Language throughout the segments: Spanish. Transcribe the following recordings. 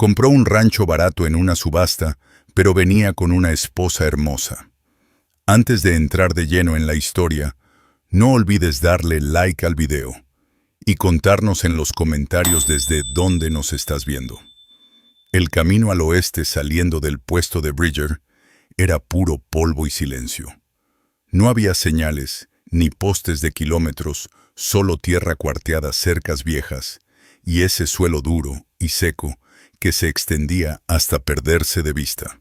Compró un rancho barato en una subasta, pero venía con una esposa hermosa. Antes de entrar de lleno en la historia, no olvides darle like al video y contarnos en los comentarios desde dónde nos estás viendo. El camino al oeste saliendo del puesto de Bridger era puro polvo y silencio. No había señales, ni postes de kilómetros, solo tierra cuarteada, cercas viejas, y ese suelo duro y seco que se extendía hasta perderse de vista.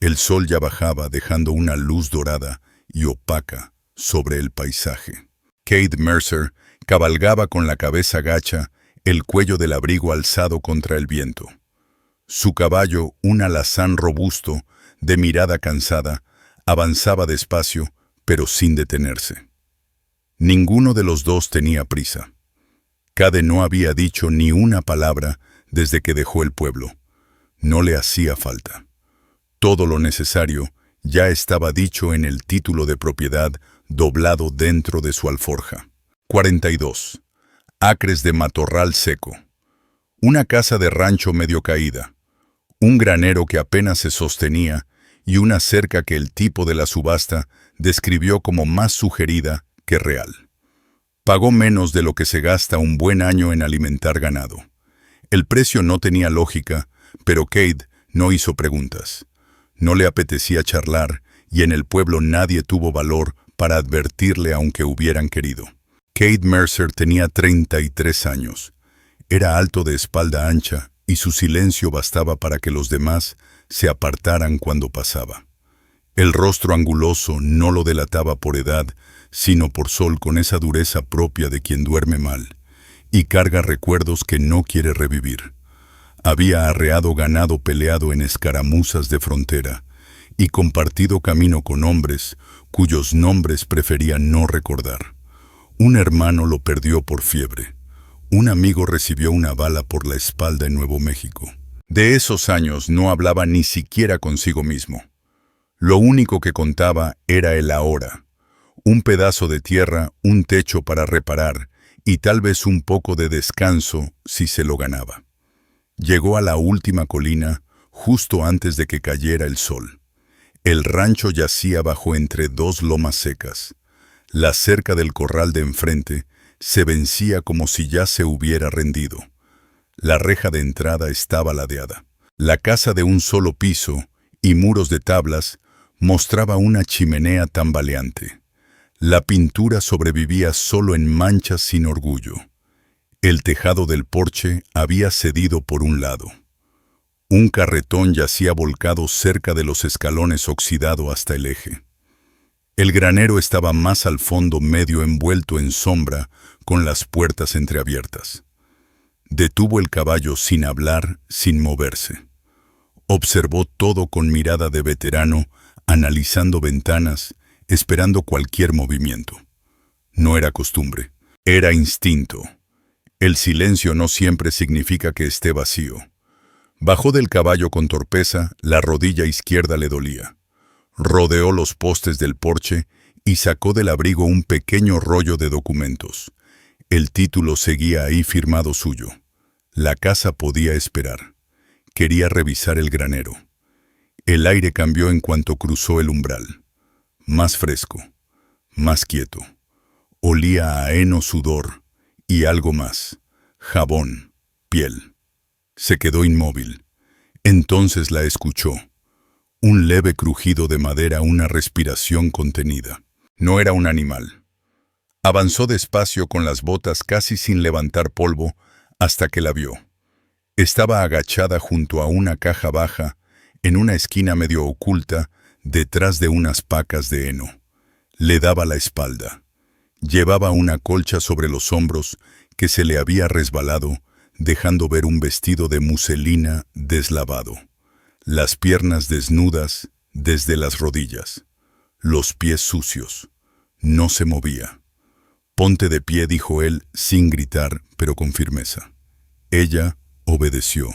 El sol ya bajaba dejando una luz dorada y opaca sobre el paisaje. Cade Mercer cabalgaba con la cabeza gacha, el cuello del abrigo alzado contra el viento. Su caballo, un alazán robusto, de mirada cansada, avanzaba despacio, pero sin detenerse. Ninguno de los dos tenía prisa. Cade no había dicho ni una palabra desde que dejó el pueblo. No le hacía falta. Todo lo necesario ya estaba dicho en el título de propiedad doblado dentro de su alforja. 42. Acres de matorral seco. Una casa de rancho medio caída. Un granero que apenas se sostenía y una cerca que el tipo de la subasta describió como más sugerida que real. Pagó menos de lo que se gasta un buen año en alimentar ganado. El precio no tenía lógica, pero Cade no hizo preguntas. No le apetecía charlar y en el pueblo nadie tuvo valor para advertirle aunque hubieran querido. Cade Mercer tenía 33 años. Era alto de espalda ancha y su silencio bastaba para que los demás se apartaran cuando pasaba. El rostro anguloso no lo delataba por edad, sino por sol con esa dureza propia de quien duerme mal y carga recuerdos que no quiere revivir. Había arreado ganado peleado en escaramuzas de frontera y compartido camino con hombres cuyos nombres prefería no recordar. Un hermano lo perdió por fiebre. Un amigo recibió una bala por la espalda en Nuevo México. De esos años no hablaba ni siquiera consigo mismo. Lo único que contaba era el ahora. Un pedazo de tierra, un techo para reparar y tal vez un poco de descanso si se lo ganaba. Llegó a la última colina justo antes de que cayera el sol. El rancho yacía bajo entre dos lomas secas. La cerca del corral de enfrente se vencía como si ya se hubiera rendido. La reja de entrada estaba ladeada. La casa de un solo piso y muros de tablas mostraba una chimenea tambaleante. La pintura sobrevivía solo en manchas sin orgullo. El tejado del porche había cedido por un lado. Un carretón yacía volcado cerca de los escalones oxidado hasta el eje. El granero estaba más al fondo medio envuelto en sombra con las puertas entreabiertas. Detuvo el caballo sin hablar, sin moverse. Observó todo con mirada de veterano, analizando ventanas, esperando cualquier movimiento. No era costumbre, era instinto. El silencio no siempre significa que esté vacío. Bajó del caballo con torpeza, la rodilla izquierda le dolía. Rodeó los postes del porche y sacó del abrigo un pequeño rollo de documentos. El título seguía ahí firmado suyo. La casa podía esperar. Quería revisar el granero. El aire cambió en cuanto cruzó el umbral. Más fresco, más quieto. Olía a heno, sudor y algo más. Jabón, piel. Se quedó inmóvil. Entonces la escuchó. Un leve crujido de madera, una respiración contenida. No era un animal. Avanzó despacio con las botas casi sin levantar polvo hasta que la vio. Estaba agachada junto a una caja baja, en una esquina medio oculta, detrás de unas pacas de heno. Le daba la espalda. Llevaba una colcha sobre los hombros que se le había resbalado, dejando ver un vestido de muselina deslavado. Las piernas desnudas desde las rodillas. Los pies sucios. No se movía. «Ponte de pie», dijo él, sin gritar, pero con firmeza. Ella obedeció.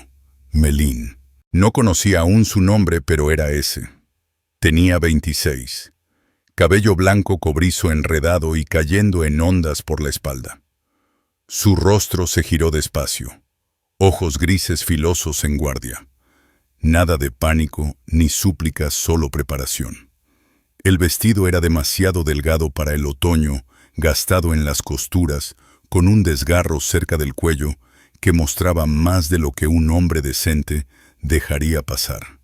Melín. No conocía aún su nombre, pero era ese. Tenía 26. Cabello blanco cobrizo enredado y cayendo en ondas por la espalda. Su rostro se giró despacio. ojos grises filosos en guardia. Nada de pánico ni súplicas, solo preparación. El vestido era demasiado delgado para el otoño, gastado en las costuras, con un desgarro cerca del cuello que mostraba más de lo que un hombre decente dejaría pasar.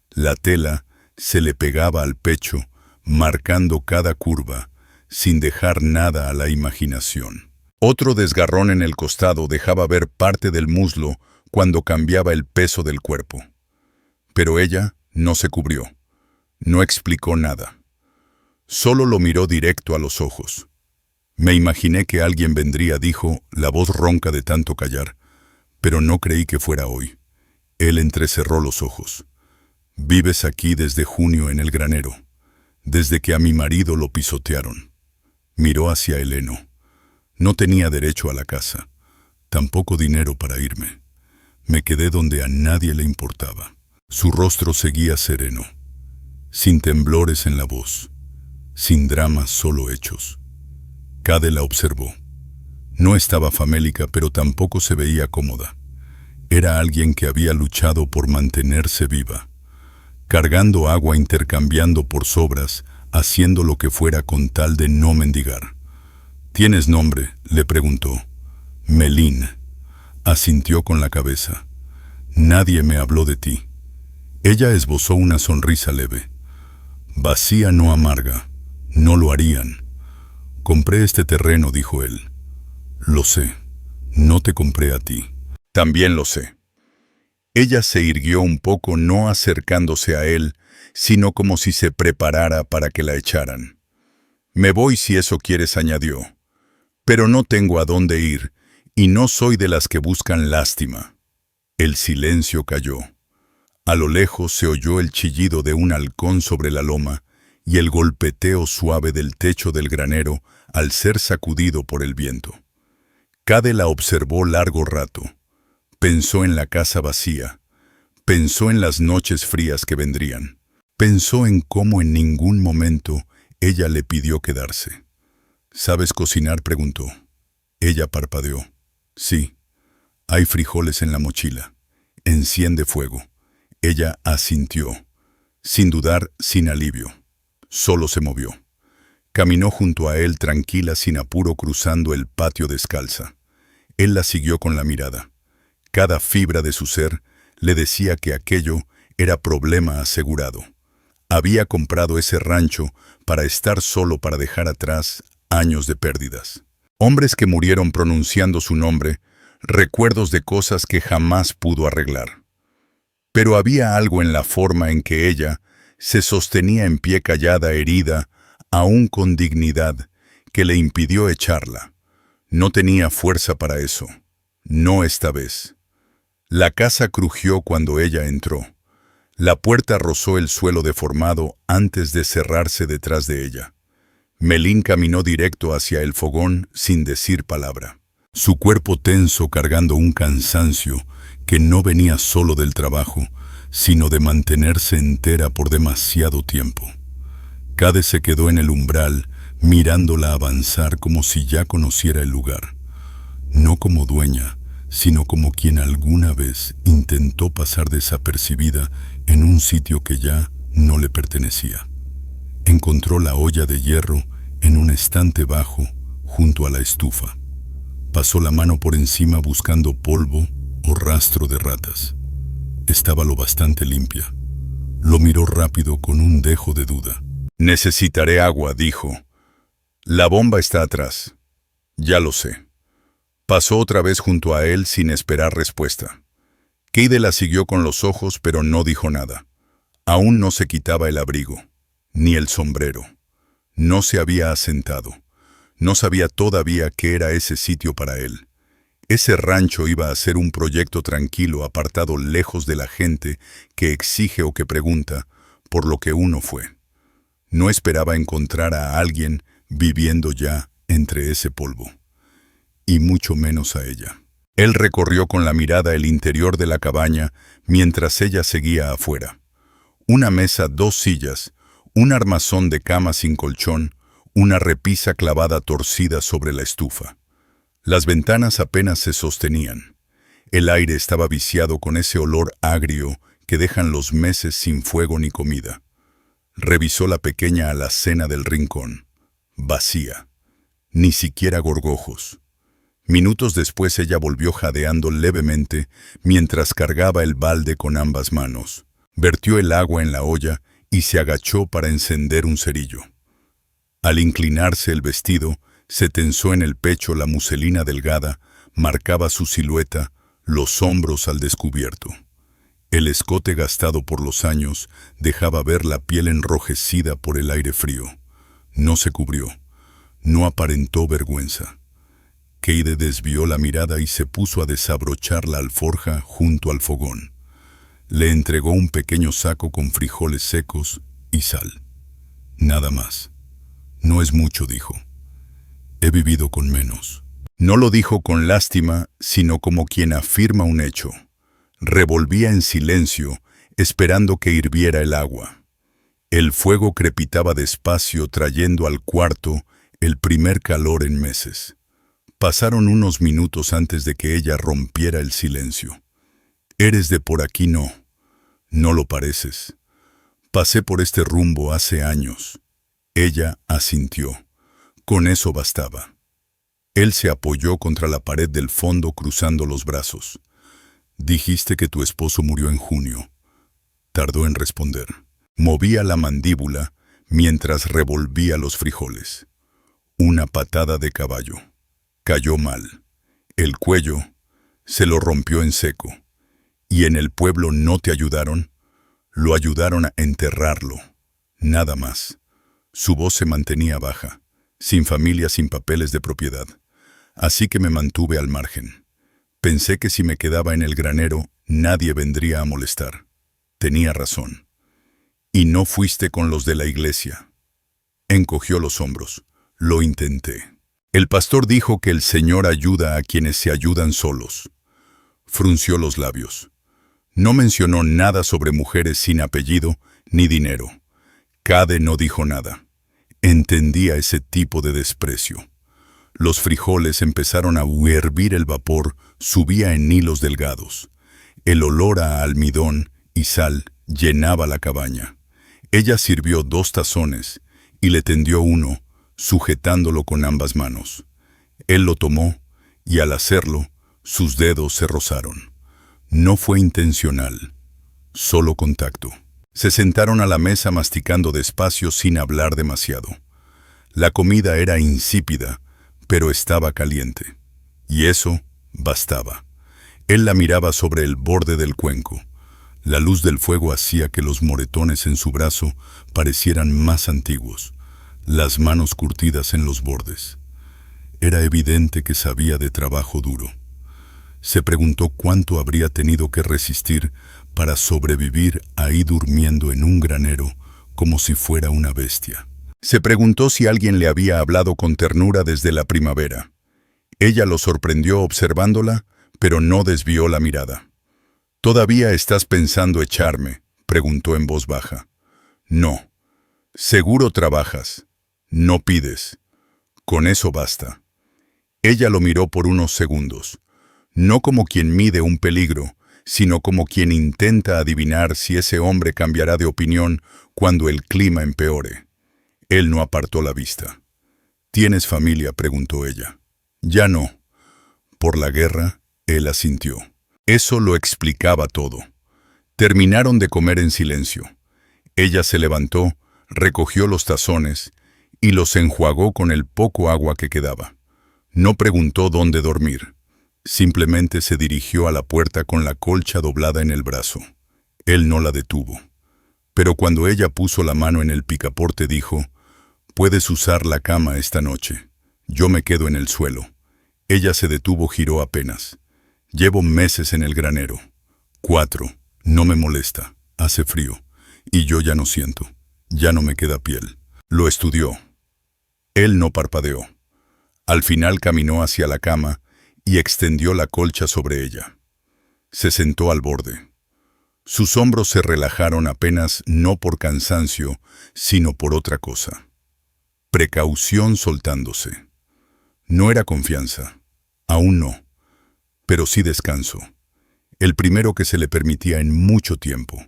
La tela se le pegaba al pecho, marcando cada curva, sin dejar nada a la imaginación. Otro desgarrón en el costado dejaba ver parte del muslo cuando cambiaba el peso del cuerpo. Pero ella no se cubrió, no explicó nada. Solo lo miró directo a los ojos. Me imaginé que alguien vendría, dijo, la voz ronca de tanto callar, pero no creí que fuera hoy. Él entrecerró los ojos. Vives aquí desde junio en el granero, desde que a mi marido lo pisotearon. Miró hacia el heno. No tenía derecho a la casa, tampoco dinero para irme. Me quedé donde a nadie le importaba. Su rostro seguía sereno, sin temblores en la voz, sin dramas, solo hechos. Cade la observó. No estaba famélica, pero tampoco se veía cómoda. Era alguien que había luchado por mantenerse viva, cargando agua, intercambiando por sobras, haciendo lo que fuera con tal de no mendigar. ¿Tienes nombre?, le preguntó. Melín. Asintió con la cabeza. Nadie me habló de ti. Ella esbozó una sonrisa leve. Vacía, no amarga. No lo harían. Compré este terreno, dijo él. Lo sé. No te compré a ti. También lo sé. Ella se irguió un poco, no acercándose a él, sino como si se preparara para que la echaran. Me voy si eso quieres, añadió. Pero no tengo a dónde ir, y no soy de las que buscan lástima. El silencio cayó. A lo lejos se oyó el chillido de un halcón sobre la loma y el golpeteo suave del techo del granero al ser sacudido por el viento. Cade la observó largo rato. Pensó en la casa vacía. Pensó en las noches frías que vendrían. Pensó en cómo en ningún momento ella le pidió quedarse. ¿Sabes cocinar?, preguntó. Ella parpadeó. Sí. Hay frijoles en la mochila. Enciende fuego. Ella asintió. Sin dudar, sin alivio. Solo se movió. Caminó junto a él tranquila, sin apuro, cruzando el patio descalza. Él la siguió con la mirada. Cada fibra de su ser le decía que aquello era problema asegurado. Había comprado ese rancho para estar solo, para dejar atrás años de pérdidas. Hombres que murieron pronunciando su nombre, recuerdos de cosas que jamás pudo arreglar. Pero había algo en la forma en que ella se sostenía en pie, callada, herida, aún con dignidad, que le impidió echarla. No tenía fuerza para eso. No esta vez. La casa crujió cuando ella entró. La puerta rozó el suelo deformado antes de cerrarse detrás de ella. Melín caminó directo hacia el fogón sin decir palabra. Su cuerpo tenso, cargando un cansancio que no venía solo del trabajo, sino de mantenerse entera por demasiado tiempo. Cade se quedó en el umbral, mirándola avanzar como si ya conociera el lugar. No como dueña, sino como quien alguna vez intentó pasar desapercibida en un sitio que ya no le pertenecía. Encontró la olla de hierro en un estante bajo, junto a la estufa. Pasó la mano por encima buscando polvo o rastro de ratas. Estaba lo bastante limpia. Lo miró rápido con un dejo de duda. Necesitaré agua, dijo. La bomba está atrás. Ya lo sé. Pasó otra vez junto a él sin esperar respuesta. Cade la siguió con los ojos, pero no dijo nada. Aún no se quitaba el abrigo, ni el sombrero. No se había asentado. No sabía todavía qué era ese sitio para él. Ese rancho iba a ser un proyecto tranquilo, apartado, lejos de la gente que exige o que pregunta por lo que uno fue. No esperaba encontrar a alguien viviendo ya entre ese polvo. Y mucho menos a ella. Él recorrió con la mirada el interior de la cabaña mientras ella seguía afuera. Una mesa, 2 sillas, un armazón de cama sin colchón, una repisa clavada torcida sobre la estufa. Las ventanas apenas se sostenían. El aire estaba viciado con ese olor agrio que dejan los meses sin fuego ni comida. Revisó la pequeña alacena del rincón. Vacía. Ni siquiera gorgojos. Minutos después ella volvió jadeando levemente mientras cargaba el balde con ambas manos. Vertió el agua en la olla y se agachó para encender un cerillo. Al inclinarse el vestido, se tensó en el pecho la muselina delgada, marcaba su silueta, los hombros al descubierto. El escote gastado por los años dejaba ver la piel enrojecida por el aire frío. No se cubrió, no aparentó vergüenza. Keide desvió la mirada y se puso a desabrochar la alforja junto al fogón. Le entregó un pequeño saco con frijoles secos y sal. Nada más. No es mucho, dijo. He vivido con menos. No lo dijo con lástima, sino como quien afirma un hecho. Revolvía en silencio, esperando que hirviera el agua. El fuego crepitaba despacio, trayendo al cuarto el primer calor en meses. Pasaron unos minutos antes de que ella rompiera el silencio. «Eres de por aquí, no. No lo pareces. Pasé por este rumbo hace años». Ella asintió. Con eso bastaba. Él se apoyó contra la pared del fondo cruzando los brazos. «Dijiste que tu esposo murió en junio». Tardó en responder. Movía la mandíbula mientras revolvía los frijoles. Una patada de caballo. Cayó mal. El cuello se lo rompió en seco. ¿Y en el pueblo no te ayudaron? Lo ayudaron a enterrarlo. Nada más. Su voz se mantenía baja, sin familia, sin papeles de propiedad. Así que me mantuve al margen. Pensé que si me quedaba en el granero, nadie vendría a molestar. Tenía razón. «¿Y no fuiste con los de la iglesia?» Encogió los hombros. «Lo intenté. El pastor dijo que el Señor ayuda a quienes se ayudan solos». Frunció los labios. No mencionó nada sobre mujeres sin apellido ni dinero. Cade no dijo nada. Entendía ese tipo de desprecio. Los frijoles empezaron a hervir, el vapor subía en hilos delgados. El olor a almidón y sal llenaba la cabaña. Ella sirvió 2 tazones y le tendió uno, sujetándolo con ambas manos. Él lo tomó y al hacerlo, sus dedos se rozaron. No fue intencional, solo contacto. Se sentaron a la mesa masticando despacio sin hablar demasiado. La comida era insípida, pero estaba caliente. Y eso bastaba. Él la miraba sobre el borde del cuenco. La luz del fuego hacía que los moretones en su brazo parecieran más antiguos, las manos curtidas en los bordes. Era evidente que sabía de trabajo duro. Se preguntó cuánto habría tenido que resistir para sobrevivir ahí durmiendo en un granero como si fuera una bestia. Se preguntó si alguien le había hablado con ternura desde la primavera. Ella lo sorprendió observándola, pero no desvió la mirada. «¿Todavía estás pensando echarme?», preguntó en voz baja. «No. Seguro trabajas. No pides. Con eso basta». Ella lo miró por unos segundos, no como quien mide un peligro, sino como quien intenta adivinar si ese hombre cambiará de opinión cuando el clima empeore. Él no apartó la vista. «¿Tienes familia?», preguntó ella. «Ya no». «¿Por la guerra?», él asintió. Eso lo explicaba todo. Terminaron de comer en silencio. Ella se levantó, recogió los tazones y los enjuagó con el poco agua que quedaba. No preguntó dónde dormir. Simplemente se dirigió a la puerta con la colcha doblada en el brazo. Él no la detuvo. Pero cuando ella puso la mano en el picaporte dijo: «Puedes usar la cama esta noche. Yo me quedo en el suelo». Ella se detuvo, giró apenas. «Llevo meses en el granero. 4. No me molesta. Hace frío. Y yo ya no siento. Ya no me queda piel». Lo estudió. Él no parpadeó. Al final caminó hacia la cama y extendió la colcha sobre ella. Se sentó al borde. Sus hombros se relajaron apenas, no por cansancio, sino por otra cosa. Precaución soltándose. No era confianza. Aún no. Pero sí descanso. el primero que se le permitía en mucho tiempo.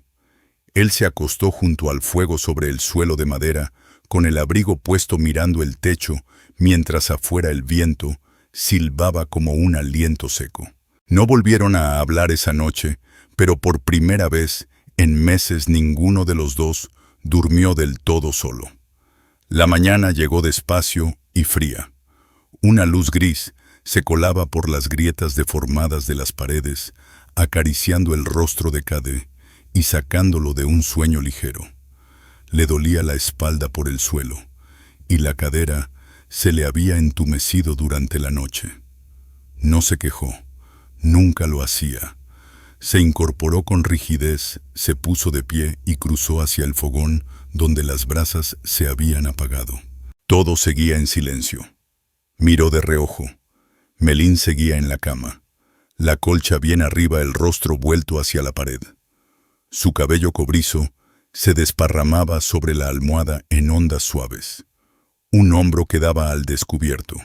Él se acostó junto al fuego sobre el suelo de madera, con el abrigo puesto mirando el techo, mientras afuera el viento silbaba como un aliento seco. No volvieron a hablar esa noche, pero por primera vez en meses ninguno de los dos durmió del todo solo. La mañana llegó despacio y fría. Una luz gris se colaba por las grietas deformadas de las paredes, acariciando el rostro de Cade y sacándolo de un sueño ligero. Le dolía la espalda por el suelo, y la cadera se le había entumecido durante la noche. No se quejó, nunca lo hacía. Se incorporó con rigidez, se puso de pie y cruzó hacia el fogón donde las brasas se habían apagado. Todo seguía en silencio. Miró de reojo. Melín seguía en la cama, la colcha bien arriba, el rostro vuelto hacia la pared. Su cabello cobrizo se desparramaba sobre la almohada en ondas suaves. Un hombro quedaba al descubierto.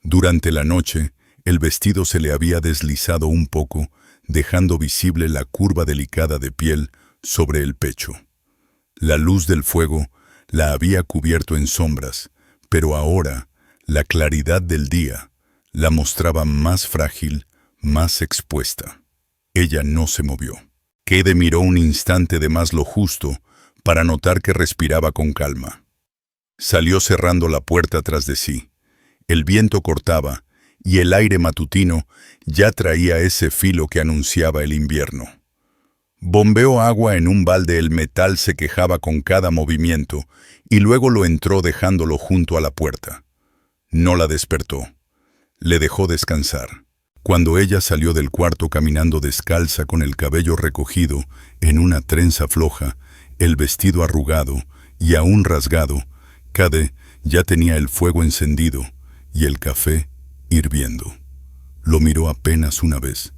Durante la noche, el vestido se le había deslizado un poco, dejando visible la curva delicada de piel sobre el pecho. La luz del fuego la había cubierto en sombras, pero ahora la claridad del día la mostraba más frágil, más expuesta. Ella no se movió. Cade miró un instante de más lo justo para notar que respiraba con calma. Salió cerrando la puerta tras de sí. El viento cortaba y el aire matutino ya traía ese filo que anunciaba el invierno. Bombeó agua en un balde, el metal se quejaba con cada movimiento y luego lo entró dejándolo junto a la puerta. No la despertó. Le dejó descansar. Cuando ella salió del cuarto caminando descalza con el cabello recogido en una trenza floja, el vestido arrugado y aún rasgado, Cade ya tenía el fuego encendido y el café hirviendo. Lo miró apenas una vez.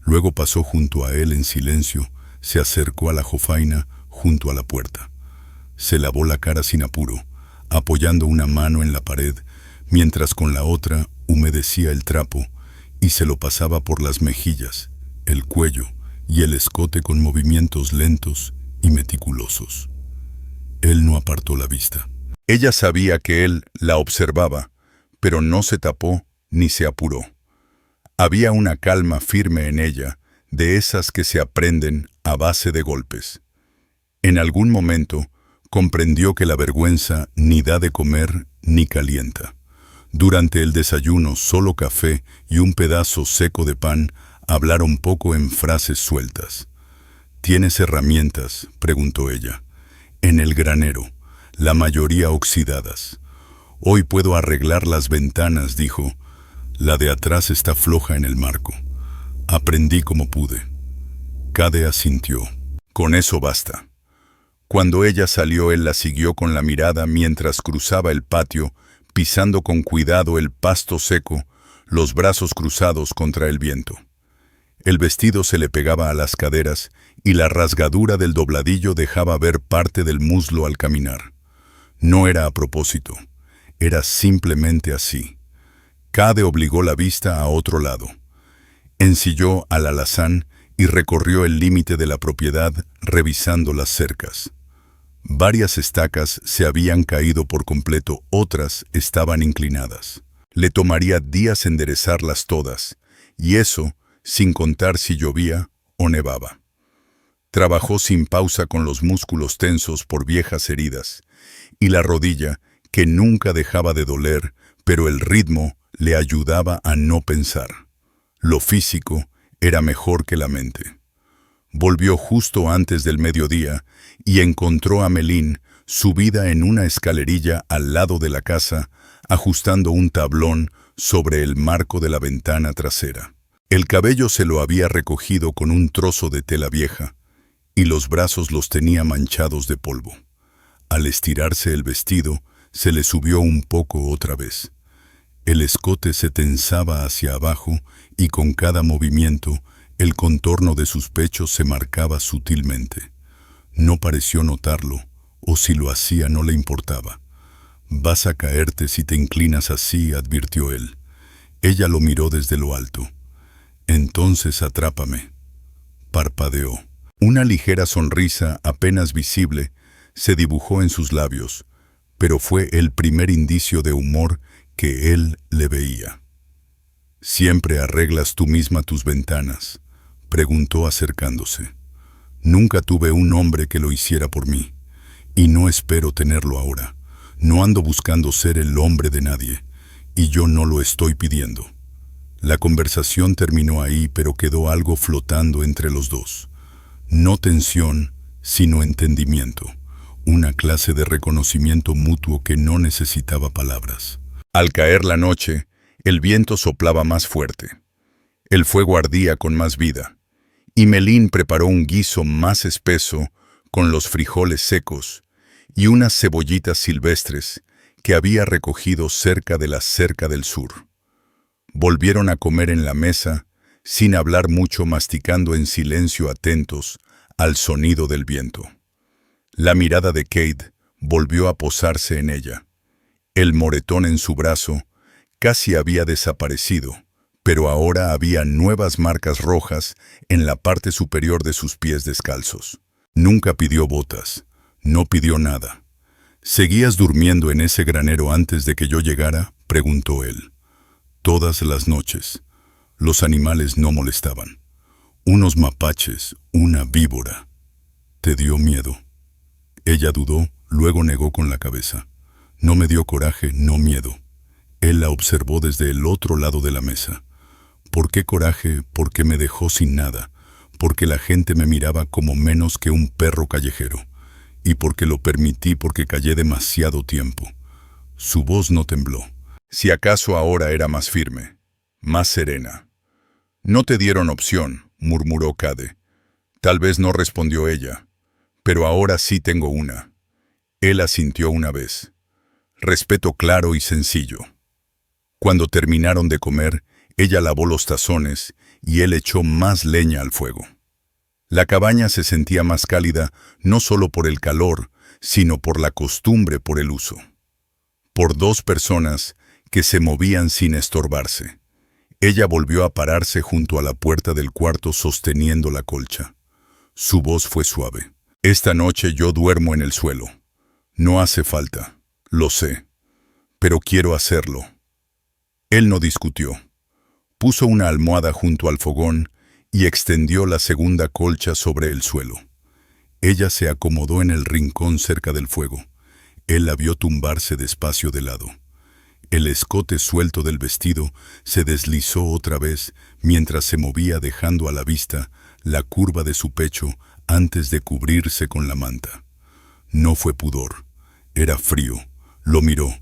Luego pasó junto a él en silencio, se acercó a la jofaina junto a la puerta. Se lavó la cara sin apuro, apoyando una mano en la pared, mientras con la otra humedecía el trapo y se lo pasaba por las mejillas, el cuello y el escote con movimientos lentos y meticulosos. Él no apartó la vista. Ella sabía que él la observaba, pero no se tapó ni se apuró. Había una calma firme en ella, de esas que se aprenden a base de golpes. En algún momento comprendió que la vergüenza ni da de comer ni calienta. Durante el desayuno, solo café y un pedazo seco de pan hablaron poco en frases sueltas. ¿Tienes herramientas?, preguntó ella. En el granero, la mayoría oxidadas. Hoy puedo arreglar las ventanas, dijo. La de atrás está floja en el marco. Aprendí como pude. Cade asintió. Con eso basta. Cuando ella salió, él la siguió con la mirada mientras cruzaba el patio, pisando con cuidado el pasto seco, los brazos cruzados contra el viento. El vestido se le pegaba a las caderas y la rasgadura del dobladillo dejaba ver parte del muslo al caminar. No era a propósito, era simplemente así. Cade obligó la vista a otro lado. Ensilló al alazán y recorrió el límite de la propiedad revisando las cercas. Varias estacas se habían caído por completo, otras estaban inclinadas. Le tomaría días enderezarlas todas, y eso sin contar si llovía o nevaba. Trabajó sin pausa con los músculos tensos por viejas heridas, y la rodilla, que nunca dejaba de doler, pero el ritmo le ayudaba a no pensar. Lo físico era mejor que la mente. Volvió justo antes del mediodía y encontró a Melín subida en una escalerilla al lado de la casa, ajustando un tablón sobre el marco de la ventana trasera. El cabello se lo había recogido con un trozo de tela vieja, y los brazos los tenía manchados de polvo. Al estirarse el vestido, se le subió un poco otra vez. El escote se tensaba hacia abajo y con cada movimiento, el contorno de sus pechos se marcaba sutilmente. No pareció notarlo, o si lo hacía no le importaba. «Vas a caerte si te inclinas así», advirtió él. Ella lo miró desde lo alto. «Entonces atrápame», parpadeó. Una ligera sonrisa, apenas visible, se dibujó en sus labios, pero fue el primer indicio de humor que él le veía. «¿Siempre arreglas tú misma tus ventanas?», preguntó acercándose. «Nunca tuve un hombre que lo hiciera por mí, y no espero tenerlo ahora. No ando buscando ser el hombre de nadie, y yo no lo estoy pidiendo». La conversación terminó ahí, pero quedó algo flotando entre los dos. No tensión, sino entendimiento. Una clase de reconocimiento mutuo que no necesitaba palabras. Al caer la noche, el viento soplaba más fuerte. El fuego ardía con más vida, y Melín preparó un guiso más espeso con los frijoles secos y unas cebollitas silvestres que había recogido cerca de la cerca del sur. Volvieron a comer en la mesa, sin hablar mucho, masticando en silencio, atentos al sonido del viento. La mirada de Kate volvió a posarse en ella. El moretón en su brazo casi había desaparecido, pero ahora había nuevas marcas rojas en la parte superior de sus pies descalzos. Nunca pidió botas, no pidió nada. «¿Seguías durmiendo en ese granero antes de que yo llegara?», preguntó él. «Todas las noches. Los animales no molestaban. Unos mapaches, una víbora». «¿Te dio miedo?». Ella dudó, luego negó con la cabeza. «No me dio coraje, no miedo». Él la observó desde el otro lado de la mesa. «¿Por qué coraje? Porque me dejó sin nada, porque la gente me miraba como menos que un perro callejero, y porque lo permití, porque callé demasiado tiempo». Su voz no tembló. Si acaso ahora era más firme, más serena. «No te dieron opción», murmuró Cade. «Tal vez no», respondió ella, «pero ahora sí tengo una». Él asintió una vez. Respeto claro y sencillo. Cuando terminaron de comer, ella lavó los tazones y él echó más leña al fuego. La cabaña se sentía más cálida, no solo por el calor, sino por la costumbre, por el uso. Por dos personas que se movían sin estorbarse. Ella volvió a pararse junto a la puerta del cuarto sosteniendo la colcha. Su voz fue suave. «Esta noche yo duermo en el suelo. No hace falta, lo sé, pero quiero hacerlo». Él no discutió. Puso una almohada junto al fogón y extendió la segunda colcha sobre el suelo. Ella se acomodó en el rincón cerca del fuego. Él la vio tumbarse despacio de lado. El escote suelto del vestido se deslizó otra vez mientras se movía, dejando a la vista la curva de su pecho antes de cubrirse con la manta. No fue pudor, era frío. Lo miró,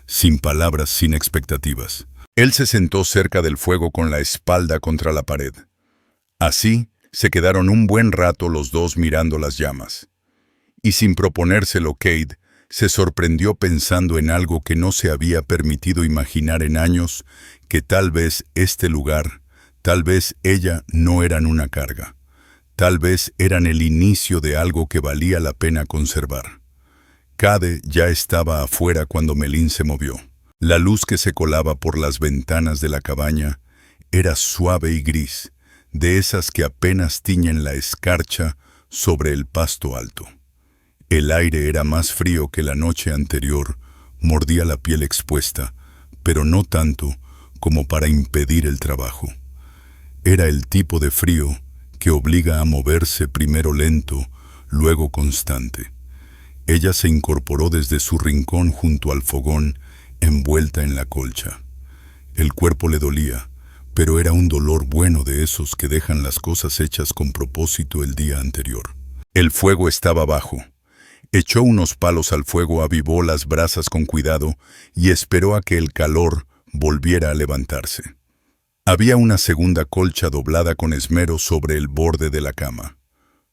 sin palabras, sin expectativas. Él se sentó cerca del fuego con la espalda contra la pared. Así se quedaron un buen rato los dos mirando las llamas. Y sin proponérselo, Kate se sorprendió pensando en algo que no se había permitido imaginar en años, que tal vez este lugar, tal vez ella no eran una carga. Tal vez eran el inicio de algo que valía la pena conservar. Cade ya estaba afuera cuando Melín se movió. La luz que se colaba por las ventanas de la cabaña era suave y gris, de esas que apenas tiñen la escarcha sobre el pasto alto. El aire era más frío que la noche anterior, mordía la piel expuesta, pero no tanto como para impedir el trabajo. Era el tipo de frío que obliga a moverse primero lento, luego constante. Ella se incorporó desde su rincón junto al fogón, envuelta en la colcha. El cuerpo le dolía, pero era un dolor bueno, de esos que dejan las cosas hechas con propósito el día anterior. El fuego estaba bajo. Echó unos palos al fuego, avivó las brasas con cuidado y esperó a que el calor volviera a levantarse. Había una segunda colcha doblada con esmero sobre el borde de la cama.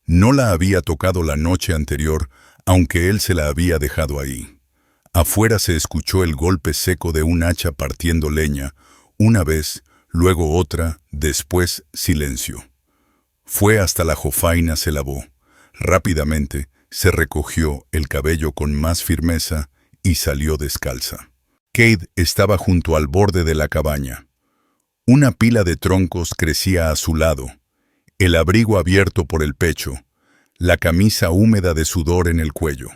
No la había tocado la noche anterior, aunque él se la había dejado ahí. Afuera se escuchó el golpe seco de un hacha partiendo leña, una vez, luego otra, después silencio. Fue hasta la jofaina, se lavó. Rápidamente se recogió el cabello con más firmeza y salió descalza. Kate estaba junto al borde de la cabaña. Una pila de troncos crecía a su lado. el abrigo abierto por el pecho, la camisa húmeda de sudor en el cuello.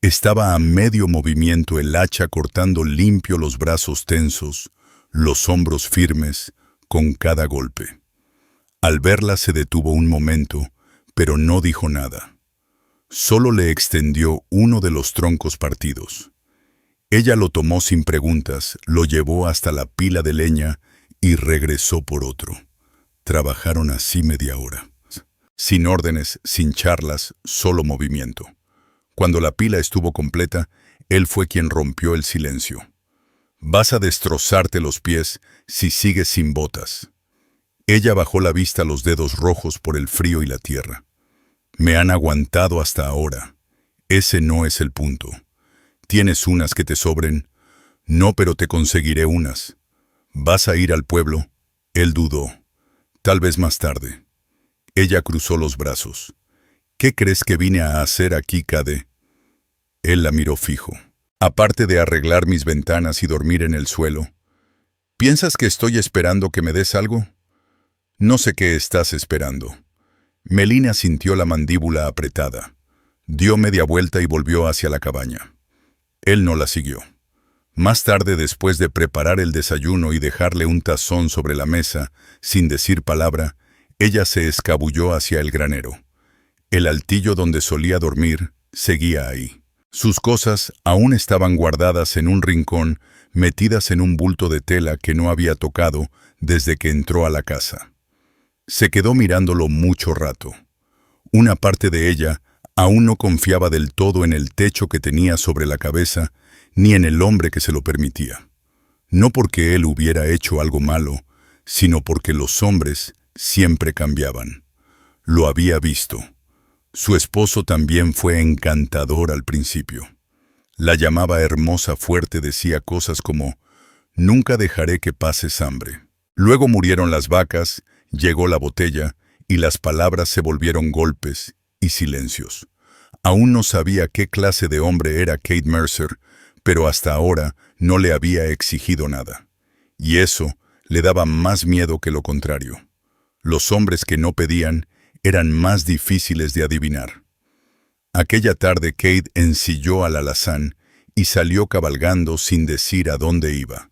Estaba a medio movimiento el hacha cortando limpio los brazos tensos, los hombros firmes, con cada golpe. Al verla se detuvo un momento, pero no dijo nada. Solo le extendió uno de los troncos partidos. Ella lo tomó sin preguntas, lo llevó hasta la pila de leña y regresó por otro. Trabajaron así media hora. Sin órdenes, sin charlas, solo movimiento. Cuando la pila estuvo completa, él fue quien rompió el silencio. «Vas a destrozarte los pies si sigues sin botas». Ella bajó la vista, los dedos rojos por el frío y la tierra. «Me han aguantado hasta ahora. Ese no es el punto. ¿Tienes unas que te sobren?» «No, pero te conseguiré unas». «¿Vas a ir al pueblo?» Él dudó. «Tal vez más tarde». Ella cruzó los brazos. «¿Qué crees que vine a hacer aquí, Cade?» Él la miró fijo. «Aparte de arreglar mis ventanas y dormir en el suelo, ¿piensas que estoy esperando que me des algo?» «No sé qué estás esperando». Melina sintió la mandíbula apretada. Dio media vuelta y volvió hacia la cabaña. Él no la siguió. Más tarde, después de preparar el desayuno y dejarle un tazón sobre la mesa, sin decir palabra, ella se escabulló hacia el granero. El altillo donde solía dormir seguía ahí. Sus cosas aún estaban guardadas en un rincón, metidas en un bulto de tela que no había tocado desde que entró a la casa. Se quedó mirándolo mucho rato. Una parte de ella aún no confiaba del todo en el techo que tenía sobre la cabeza, ni en el hombre que se lo permitía. No porque él hubiera hecho algo malo, sino porque los hombres siempre cambiaban. Lo había visto. Su esposo también fue encantador al principio. La llamaba hermosa, fuerte, decía cosas como «Nunca dejaré que pases hambre». Luego murieron las vacas, llegó la botella, y las palabras se volvieron golpes y silencios. Aún no sabía qué clase de hombre era Kate Mercer, pero hasta ahora no le había exigido nada. Y eso le daba más miedo que lo contrario. Los hombres que no pedían eran más difíciles de adivinar. Aquella tarde Kate ensilló al alazán y salió cabalgando sin decir a dónde iba.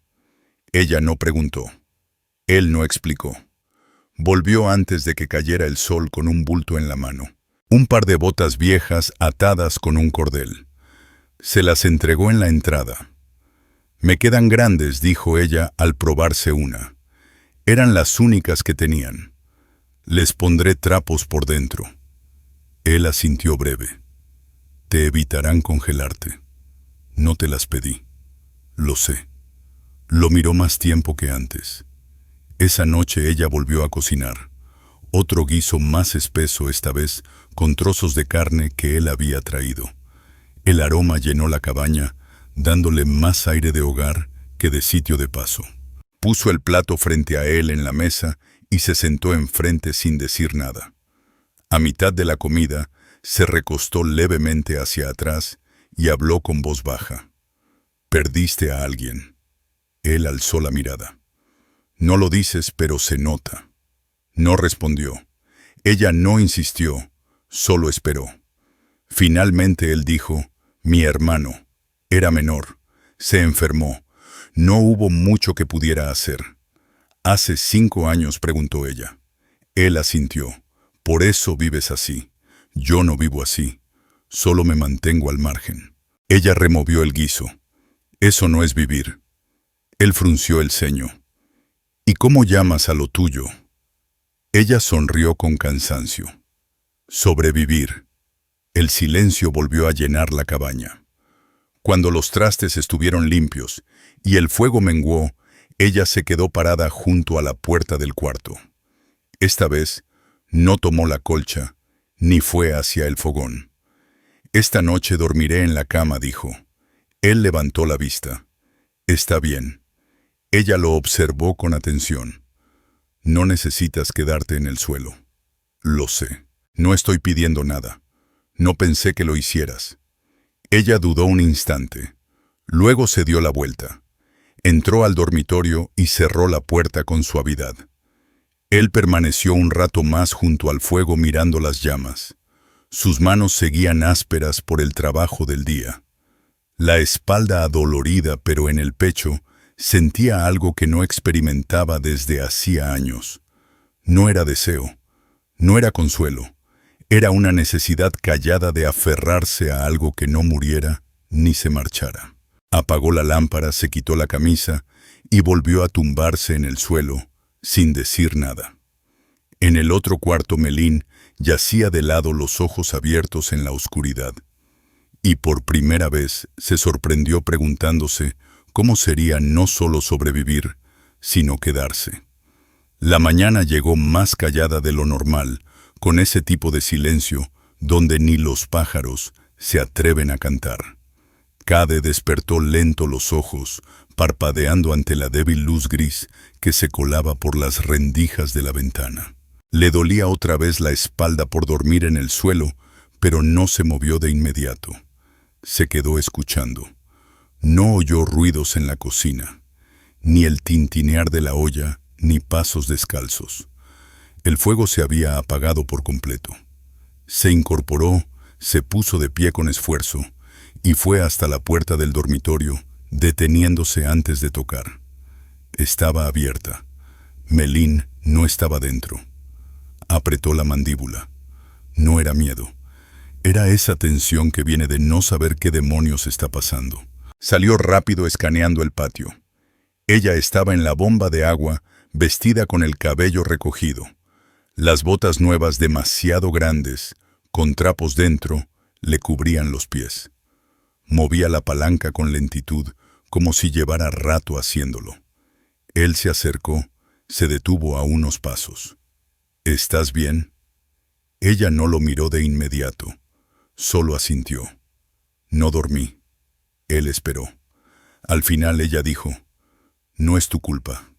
Ella no preguntó. Él no explicó. Volvió antes de que cayera el sol con un bulto en la mano. Un par de botas viejas atadas con un cordel. Se las entregó en la entrada. «Me quedan grandes», dijo ella al probarse una. Eran las únicas que tenían. «Les pondré trapos por dentro». Él asintió breve. «Te evitarán congelarte. No te las pedí». «Lo sé». Lo miró más tiempo que antes. Esa noche ella volvió a cocinar. Otro guiso más espeso, esta vez con trozos de carne que él había traído. El aroma llenó la cabaña, dándole más aire de hogar que de sitio de paso. Puso el plato frente a él en la mesa y se sentó enfrente sin decir nada. A mitad de la comida, se recostó levemente hacia atrás y habló con voz baja. «Perdiste a alguien». Él alzó la mirada. «No lo dices, pero se nota». No respondió. Ella no insistió, solo esperó. Finalmente él dijo, «Mi hermano. Era menor. Se enfermó. No hubo mucho que pudiera hacer». «¿Hace 5 años?», preguntó ella. Él asintió. «Por eso vives así. Yo no vivo así. Solo me mantengo al margen». Ella removió el guiso. «Eso no es vivir». Él frunció el ceño. «¿Y cómo llamas a lo tuyo?». Ella sonrió con cansancio. «Sobrevivir». El silencio volvió a llenar la cabaña. Cuando los trastes estuvieron limpios y el fuego menguó, ella se quedó parada junto a la puerta del cuarto. Esta vez no tomó la colcha ni fue hacia el fogón. «Esta noche dormiré en la cama», dijo. Él levantó la vista. «Está bien». Ella lo observó con atención. «No necesitas quedarte en el suelo». «Lo sé. No estoy pidiendo nada. No pensé que lo hicieras». Ella dudó un instante. Luego se dio la vuelta. Entró al dormitorio y cerró la puerta con suavidad. Él permaneció un rato más junto al fuego mirando las llamas. Sus manos seguían ásperas por el trabajo del día. La espalda adolorida, pero en el pecho, sentía algo que no experimentaba desde hacía años. No era deseo, no era consuelo, era una necesidad callada de aferrarse a algo que no muriera ni se marchara. Apagó la lámpara, se quitó la camisa y volvió a tumbarse en el suelo, sin decir nada. En el otro cuarto Melín yacía de lado, los ojos abiertos en la oscuridad. Y por primera vez se sorprendió preguntándose cómo sería no solo sobrevivir, sino quedarse. La mañana llegó más callada de lo normal, con ese tipo de silencio donde ni los pájaros se atreven a cantar. Cade despertó lento los ojos, parpadeando ante la débil luz gris que se colaba por las rendijas de la ventana. Le dolía otra vez la espalda por dormir en el suelo, pero no se movió de inmediato. Se quedó escuchando. No oyó ruidos en la cocina, ni el tintinear de la olla, ni pasos descalzos. El fuego se había apagado por completo. Se incorporó, se puso de pie con esfuerzo, y fue hasta la puerta del dormitorio, deteniéndose antes de tocar. Estaba abierta. Melín no estaba dentro. Apretó la mandíbula. No era miedo. Era esa tensión que viene de no saber qué demonios está pasando. Salió rápido escaneando el patio. Ella estaba en la bomba de agua, vestida con el cabello recogido. Las botas nuevas demasiado grandes, con trapos dentro, le cubrían los pies. Movía la palanca con lentitud, como si llevara rato haciéndolo. Él se acercó, se detuvo a unos pasos. ¿Estás bien? Ella no lo miró de inmediato, solo asintió. No dormí. Él esperó. Al final ella dijo, no es tu culpa.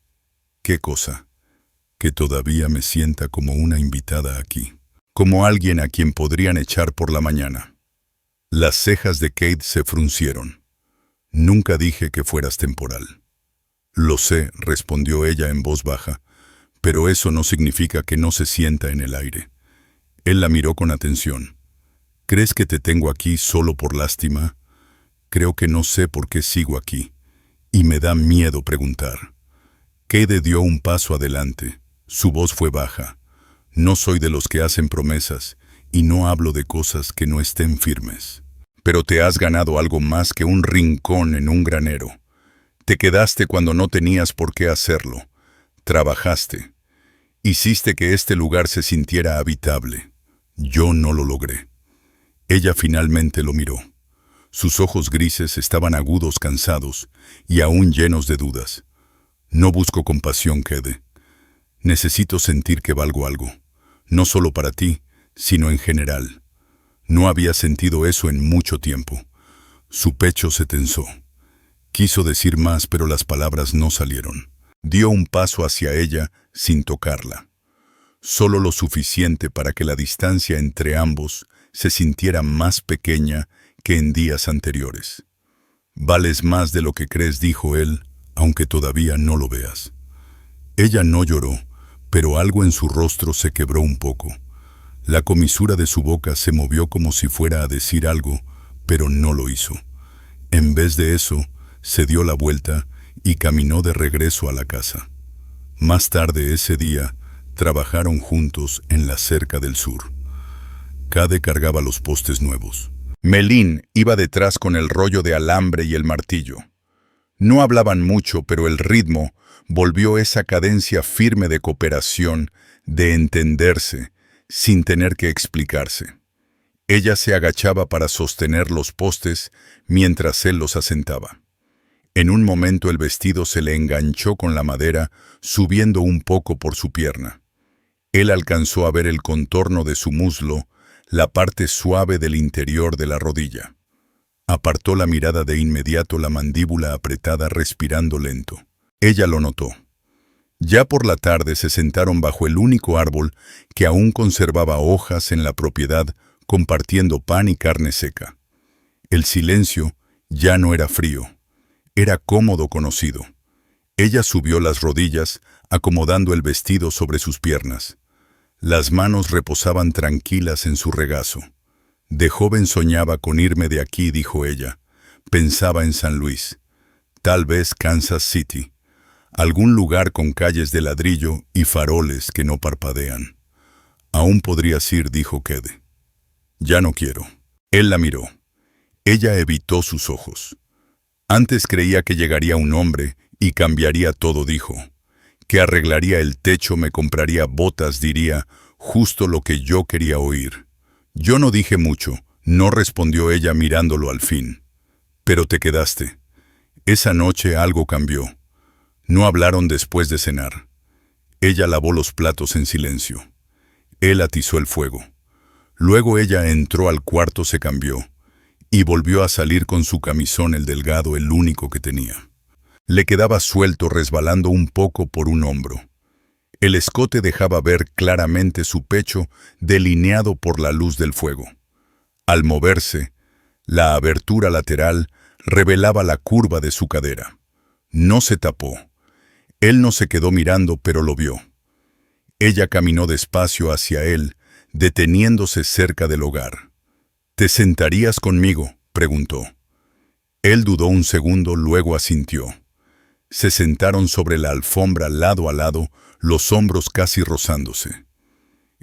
¿Qué cosa? Que todavía me sienta como una invitada aquí, como alguien a quien podrían echar por la mañana. Las cejas de Kate se fruncieron. Nunca dije que fueras temporal. Lo sé, respondió ella en voz baja, pero eso no significa que no se sienta en el aire. Él la miró con atención. ¿Crees que te tengo aquí solo por lástima? Creo que no sé por qué sigo aquí, y me da miedo preguntar. Kate dio un paso adelante. Su voz fue baja. No soy de los que hacen promesas, y no hablo de cosas que no estén firmes. Pero te has ganado algo más que un rincón en un granero. Te quedaste cuando no tenías por qué hacerlo. Trabajaste. Hiciste que este lugar se sintiera habitable. Yo no lo logré. Ella finalmente lo miró. Sus ojos grises estaban agudos, cansados, y aún llenos de dudas. No busco compasión, Kede. Necesito sentir que valgo algo. No solo para ti, sino en general. No había sentido eso en mucho tiempo. Su pecho se tensó. Quiso decir más, pero las palabras no salieron. Dio un paso hacia ella sin tocarla. Solo lo suficiente para que la distancia entre ambos se sintiera más pequeña que en días anteriores. Vales más de lo que crees, dijo él, aunque todavía no lo veas. Ella no lloró, pero algo en su rostro se quebró un poco. La comisura de su boca se movió como si fuera a decir algo, pero no lo hizo. En vez de eso, se dio la vuelta y caminó de regreso a la casa. Más tarde ese día, trabajaron juntos en la cerca del sur. Cade cargaba los postes nuevos. Melín iba detrás con el rollo de alambre y el martillo. No hablaban mucho, pero el ritmo volvió esa cadencia firme de cooperación, de entenderse, sin tener que explicarse. Ella se agachaba para sostener los postes mientras él los asentaba. En un momento el vestido se le enganchó con la madera, subiendo un poco por su pierna. Él alcanzó a ver el contorno de su muslo, la parte suave del interior de la rodilla. Apartó la mirada de inmediato, la mandíbula apretada, respirando lento. Ella lo notó. Ya por la tarde se sentaron bajo el único árbol que aún conservaba hojas en la propiedad, compartiendo pan y carne seca. El silencio ya no era frío, era cómodo, conocido. Ella subió las rodillas, acomodando el vestido sobre sus piernas. Las manos reposaban tranquilas en su regazo. De joven soñaba con irme de aquí, dijo ella. Pensaba en San Luis, tal vez Kansas City, algún lugar con calles de ladrillo y faroles que no parpadean. Aún podrías ir, dijo Kede. Ya no quiero. Él la miró. Ella evitó sus ojos. Antes creía que llegaría un hombre y cambiaría todo, dijo. Que arreglaría el techo, me compraría botas, diría, justo lo que yo quería oír. Yo no dije mucho, no respondió ella mirándolo al fin. Pero te quedaste. Esa noche algo cambió. No hablaron después de cenar. Ella lavó los platos en silencio. Él atizó el fuego. Luego ella entró al cuarto, se cambió y volvió a salir con su camisón, el delgado, el único que tenía. Le quedaba suelto, resbalando un poco por un hombro. El escote dejaba ver claramente su pecho, delineado por la luz del fuego. Al moverse, la abertura lateral revelaba la curva de su cadera. No se tapó. Él no se quedó mirando, pero lo vio. Ella caminó despacio hacia él, deteniéndose cerca del hogar. ¿Te sentarías conmigo?, preguntó. Él dudó un segundo, luego asintió. Se sentaron sobre la alfombra lado a lado, los hombros casi rozándose.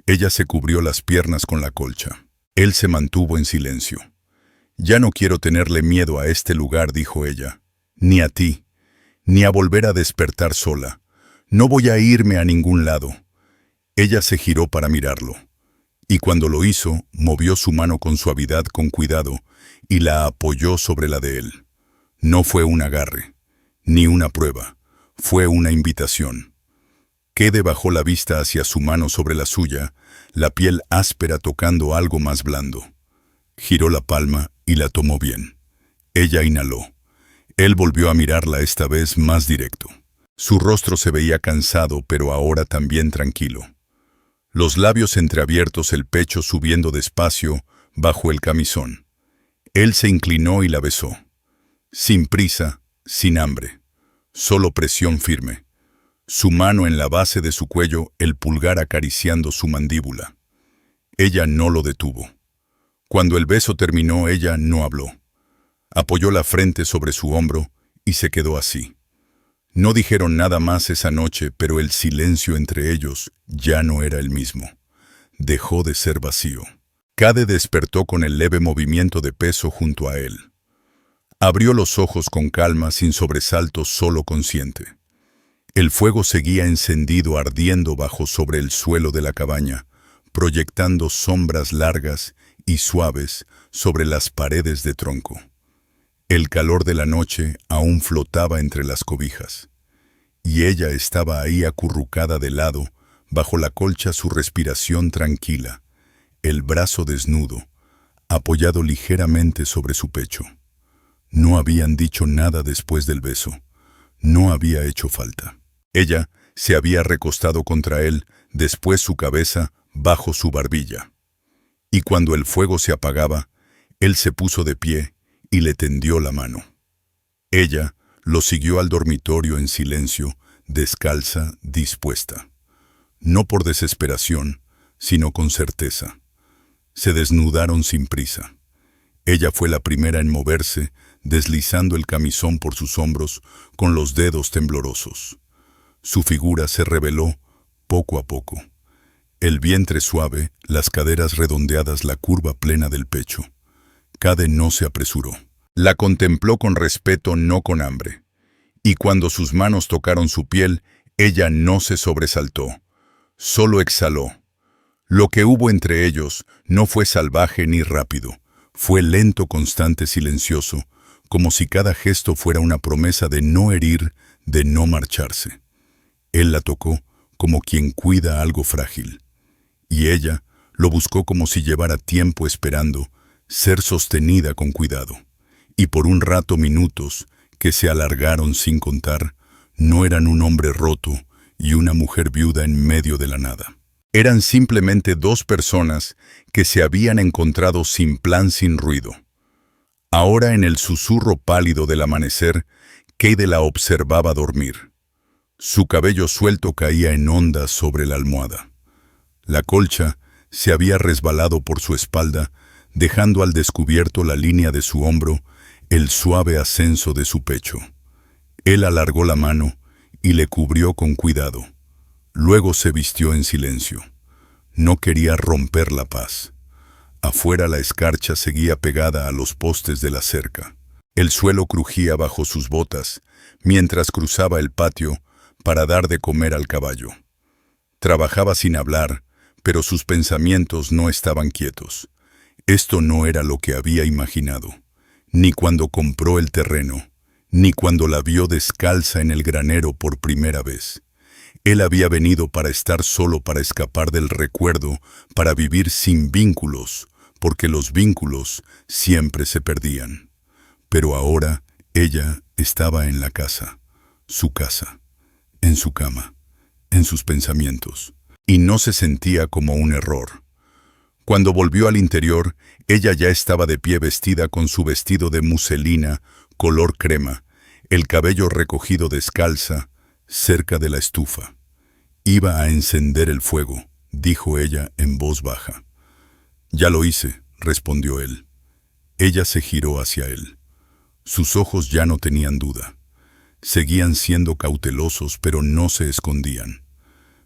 Ella se cubrió las piernas con la colcha. Él se mantuvo en silencio. Ya no quiero tenerle miedo a este lugar, dijo ella. Ni a ti, ni a volver a despertar sola. No voy a irme a ningún lado. Ella se giró para mirarlo. Y cuando lo hizo, movió su mano con suavidad, con cuidado, y la apoyó sobre la de él. No fue un agarre, ni una prueba, fue una invitación. Kede bajó la vista hacia su mano sobre la suya, la piel áspera tocando algo más blando. Giró la palma y la tomó bien. Ella inhaló. Él volvió a mirarla, esta vez más directo. Su rostro se veía cansado, pero ahora también tranquilo. Los labios entreabiertos, el pecho subiendo despacio bajo el camisón. Él se inclinó y la besó. Sin prisa, sin hambre. Solo presión firme. Su mano en la base de su cuello, el pulgar acariciando su mandíbula. Ella no lo detuvo. Cuando el beso terminó, ella no habló. Apoyó la frente sobre su hombro y se quedó así. No dijeron nada más esa noche, pero el silencio entre ellos ya no era el mismo. Dejó de ser vacío. Kade despertó con el leve movimiento de peso junto a él. Abrió los ojos con calma, sin sobresaltos, solo consciente. El fuego seguía encendido, ardiendo bajo sobre el suelo de la cabaña, proyectando sombras largas y suaves sobre las paredes de tronco. El calor de la noche aún flotaba entre las cobijas, y ella estaba ahí acurrucada de lado, bajo la colcha, su respiración tranquila, el brazo desnudo, apoyado ligeramente sobre su pecho. No habían dicho nada después del beso, no había hecho falta. Ella se había recostado contra él, después su cabeza bajo su barbilla. Y cuando el fuego se apagaba, él se puso de pie y le tendió la mano. Ella lo siguió al dormitorio en silencio, descalza, dispuesta. No por desesperación, sino con certeza. Se desnudaron sin prisa. Ella fue la primera en moverse, deslizando el camisón por sus hombros con los dedos temblorosos. Su figura se reveló poco a poco. El vientre suave, las caderas redondeadas, la curva plena del pecho. Kade no se apresuró. La contempló con respeto, no con hambre. Y cuando sus manos tocaron su piel, ella no se sobresaltó. Solo exhaló. Lo que hubo entre ellos no fue salvaje ni rápido. Fue lento, constante, silencioso, como si cada gesto fuera una promesa de no herir, de no marcharse. Él la tocó como quien cuida algo frágil. Y ella lo buscó como si llevara tiempo esperando ser sostenida con cuidado. Y por un rato, minutos, que se alargaron sin contar, no eran un hombre roto y una mujer viuda en medio de la nada. Eran simplemente dos personas que se habían encontrado sin plan, sin ruido. Ahora, en el susurro pálido del amanecer, Kade la observaba dormir. Su cabello suelto caía en ondas sobre la almohada. La colcha se había resbalado por su espalda, dejando al descubierto la línea de su hombro, el suave ascenso de su pecho. Él alargó la mano y le cubrió con cuidado. Luego se vistió en silencio. No quería romper la paz. Afuera la escarcha seguía pegada a los postes de la cerca. El suelo crujía bajo sus botas, mientras cruzaba el patio para dar de comer al caballo. Trabajaba sin hablar, pero sus pensamientos no estaban quietos. Esto no era lo que había imaginado, ni cuando compró el terreno, ni cuando la vio descalza en el granero por primera vez. Él había venido para estar solo, para escapar del recuerdo, para vivir sin vínculos, porque los vínculos siempre se perdían. Pero ahora ella estaba en la casa, su casa, en su cama, en sus pensamientos, y no se sentía como un error. Cuando volvió al interior, ella ya estaba de pie vestida con su vestido de muselina, color crema, el cabello recogido descalza, cerca de la estufa. «Iba a encender el fuego», dijo ella en voz baja. «Ya lo hice», respondió él. Ella se giró hacia él. Sus ojos ya no tenían duda. Seguían siendo cautelosos, pero no se escondían.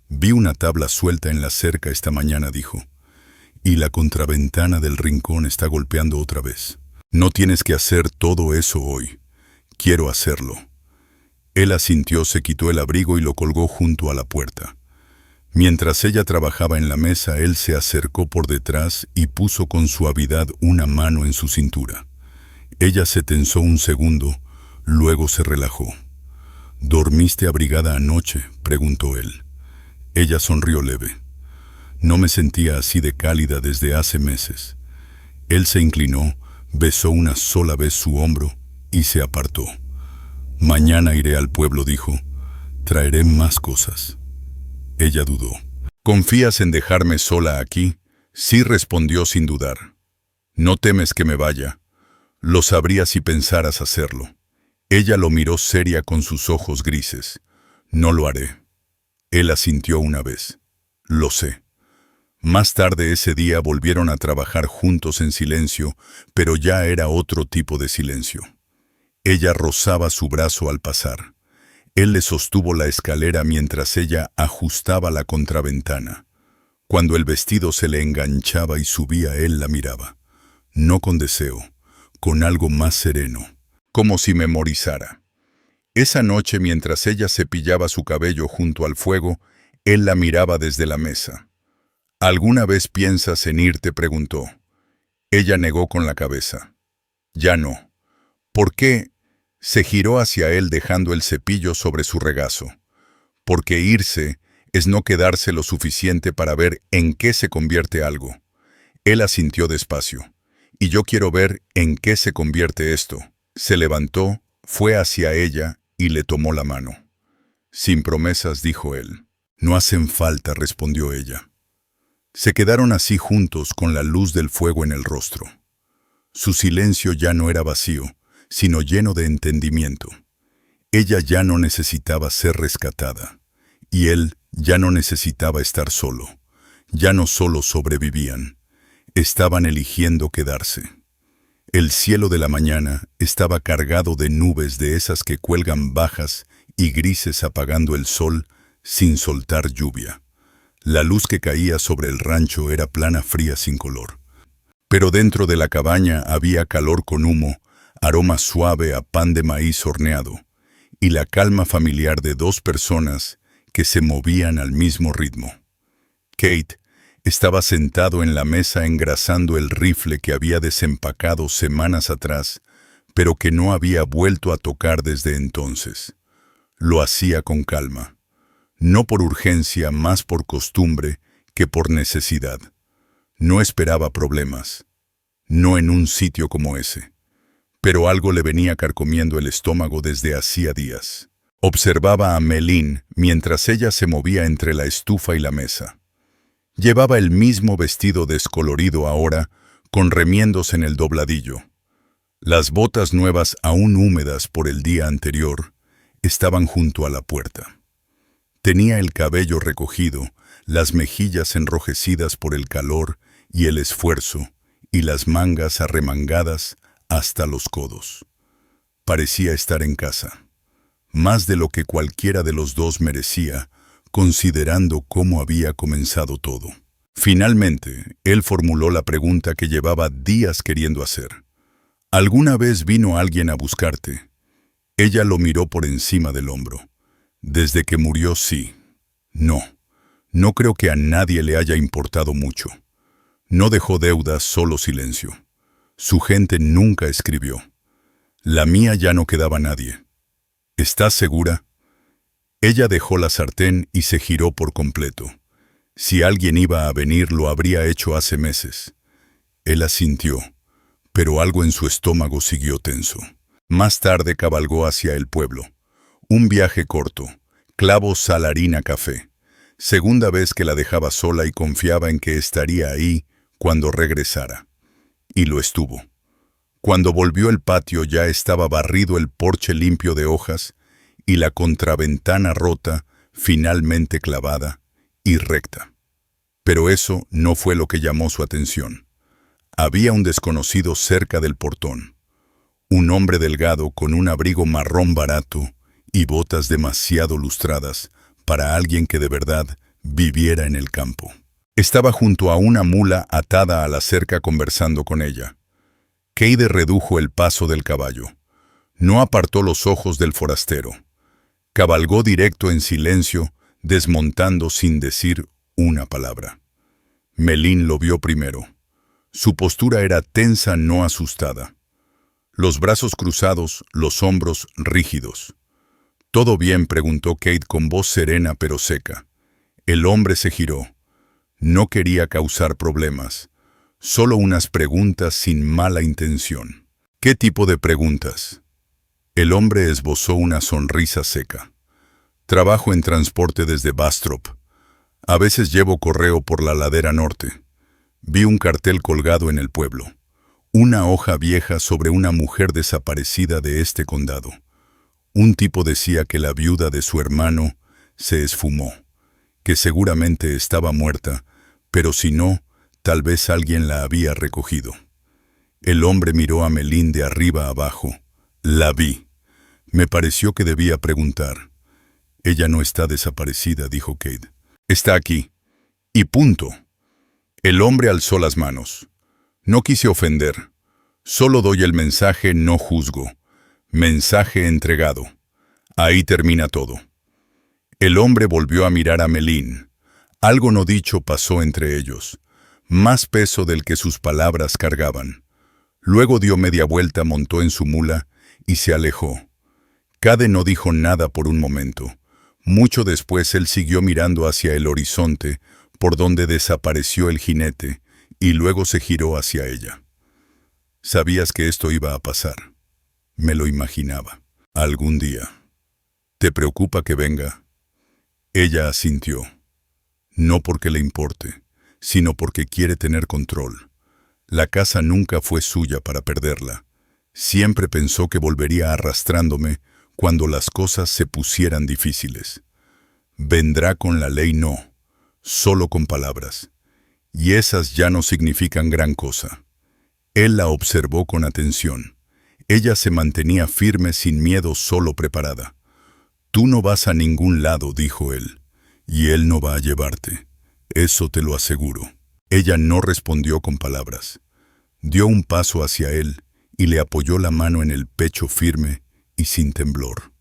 «Vi una tabla suelta en la cerca esta mañana», dijo, «y la contraventana del rincón está golpeando otra vez. No tienes que hacer todo eso hoy. Quiero hacerlo». Él asintió, se quitó el abrigo y lo colgó junto a la puerta. Mientras ella trabajaba en la mesa, él se acercó por detrás y puso con suavidad una mano en su cintura. Ella se tensó un segundo, luego se relajó. «¿Dormiste abrigada anoche?», preguntó él. Ella sonrió leve. «No me sentía así de cálida desde hace meses». Él se inclinó, besó una sola vez su hombro y se apartó. «Mañana iré al pueblo», dijo. «Traeré más cosas». Ella dudó. «¿Confías en dejarme sola aquí?». «Sí», respondió sin dudar. «¿No temes que me vaya?». «Lo sabría si pensaras hacerlo». Ella lo miró seria con sus ojos grises. «No lo haré». Él asintió una vez. «Lo sé». Más tarde ese día volvieron a trabajar juntos en silencio, pero ya era otro tipo de silencio. Ella rozaba su brazo al pasar. Él le sostuvo la escalera mientras ella ajustaba la contraventana. Cuando el vestido se le enganchaba y subía, él la miraba. No con deseo, con algo más sereno, como si memorizara. Esa noche, mientras ella cepillaba su cabello junto al fuego, él la miraba desde la mesa. «¿Alguna vez piensas en irte?», preguntó. Ella negó con la cabeza. «Ya no». «¿Por qué?». Se giró hacia él dejando el cepillo sobre su regazo. «Porque irse es no quedarse lo suficiente para ver en qué se convierte algo». Él asintió despacio. «Y yo quiero ver en qué se convierte esto». Se levantó, fue hacia ella y le tomó la mano. «Sin promesas», dijo él. «No hacen falta», respondió ella. Se quedaron así juntos con la luz del fuego en el rostro. Su silencio ya no era vacío, sino lleno de entendimiento. Ella ya no necesitaba ser rescatada, y él ya no necesitaba estar solo. Ya no solo sobrevivían, estaban eligiendo quedarse. El cielo de la mañana estaba cargado de nubes de esas que cuelgan bajas y grises apagando el sol sin soltar lluvia. La luz que caía sobre el rancho era plana, fría, sin color. Pero dentro de la cabaña había calor con humo, aroma suave a pan de maíz horneado, y la calma familiar de dos personas que se movían al mismo ritmo. Kate estaba sentado en la mesa engrasando el rifle que había desempacado semanas atrás, pero que no había vuelto a tocar desde entonces. Lo hacía con calma, no por urgencia, más por costumbre que por necesidad. No esperaba problemas, no en un sitio como ese. Pero algo le venía carcomiendo el estómago desde hacía días. Observaba a Melín mientras ella se movía entre la estufa y la mesa. Llevaba el mismo vestido descolorido ahora, con remiendos en el dobladillo. Las botas nuevas, aún húmedas por el día anterior, estaban junto a la puerta. Tenía el cabello recogido, las mejillas enrojecidas por el calor y el esfuerzo, y las mangas arremangadas hasta los codos. Parecía estar en casa, más de lo que cualquiera de los dos merecía, considerando cómo había comenzado todo. Finalmente, él formuló la pregunta que llevaba días queriendo hacer. ¿Alguna vez vino alguien a buscarte? Ella lo miró por encima del hombro. Desde que murió, sí. No. No creo que a nadie le haya importado mucho. No dejó deudas, solo silencio. Su gente nunca escribió. La mía ya no quedaba nadie. ¿Estás segura? Ella dejó la sartén y se giró por completo. Si alguien iba a venir, lo habría hecho hace meses. Él asintió, pero algo en su estómago siguió tenso. Más tarde cabalgó hacia el pueblo. Un viaje corto, clavos, sal, harina, café. Segunda vez que la dejaba sola y confiaba en que estaría ahí cuando regresara. Y lo estuvo. Cuando volvió, el patio ya estaba barrido, el porche limpio de hojas y la contraventana rota, finalmente clavada y recta. Pero eso no fue lo que llamó su atención. Había un desconocido cerca del portón. Un hombre delgado con un abrigo marrón barato y botas demasiado lustradas para alguien que de verdad viviera en el campo. Estaba junto a una mula atada a la cerca conversando con ella. Cade redujo el paso del caballo. No apartó los ojos del forastero. Cabalgó directo en silencio, desmontando sin decir una palabra. Melín lo vio primero. Su postura era tensa, no asustada. Los brazos cruzados, los hombros rígidos. «¿Todo bien?», preguntó Cade con voz serena pero seca. El hombre se giró. No quería causar problemas. Solo unas preguntas sin mala intención. «¿Qué tipo de preguntas?». El hombre esbozó una sonrisa seca. «Trabajo en transporte desde Bastrop. A veces llevo correo por la ladera norte. Vi un cartel colgado en el pueblo. Una hoja vieja sobre una mujer desaparecida de este condado. Un tipo decía que la viuda de su hermano se esfumó, que seguramente estaba muerta, pero si no, tal vez alguien la había recogido». El hombre miró a Melín de arriba abajo. «La vi. Me pareció que debía preguntar». «Ella no está desaparecida», dijo Cade. «Está aquí. Y punto». El hombre alzó las manos. «No quise ofender. Solo doy el mensaje, no juzgo. Mensaje entregado. Ahí termina todo». El hombre volvió a mirar a Melín. Algo no dicho pasó entre ellos. Más peso del que sus palabras cargaban. Luego dio media vuelta, montó en su mula y se alejó. Cade no dijo nada por un momento. Mucho después él siguió mirando hacia el horizonte, por donde desapareció el jinete, y luego se giró hacia ella. «Sabías que esto iba a pasar». «Me lo imaginaba. Algún día». «¿Te preocupa que venga?». Ella asintió. No porque le importe, sino porque quiere tener control. La casa nunca fue suya para perderla. Siempre pensó que volvería arrastrándome cuando las cosas se pusieran difíciles. Vendrá con la ley, no, solo con palabras. Y esas ya no significan gran cosa. Él la observó con atención. Ella se mantenía firme, sin miedo, solo preparada. «Tú no vas a ningún lado», dijo él, «y él no va a llevarte. Eso te lo aseguro». Ella no respondió con palabras. Dio un paso hacia él y le apoyó la mano en el pecho firme y sin temblor.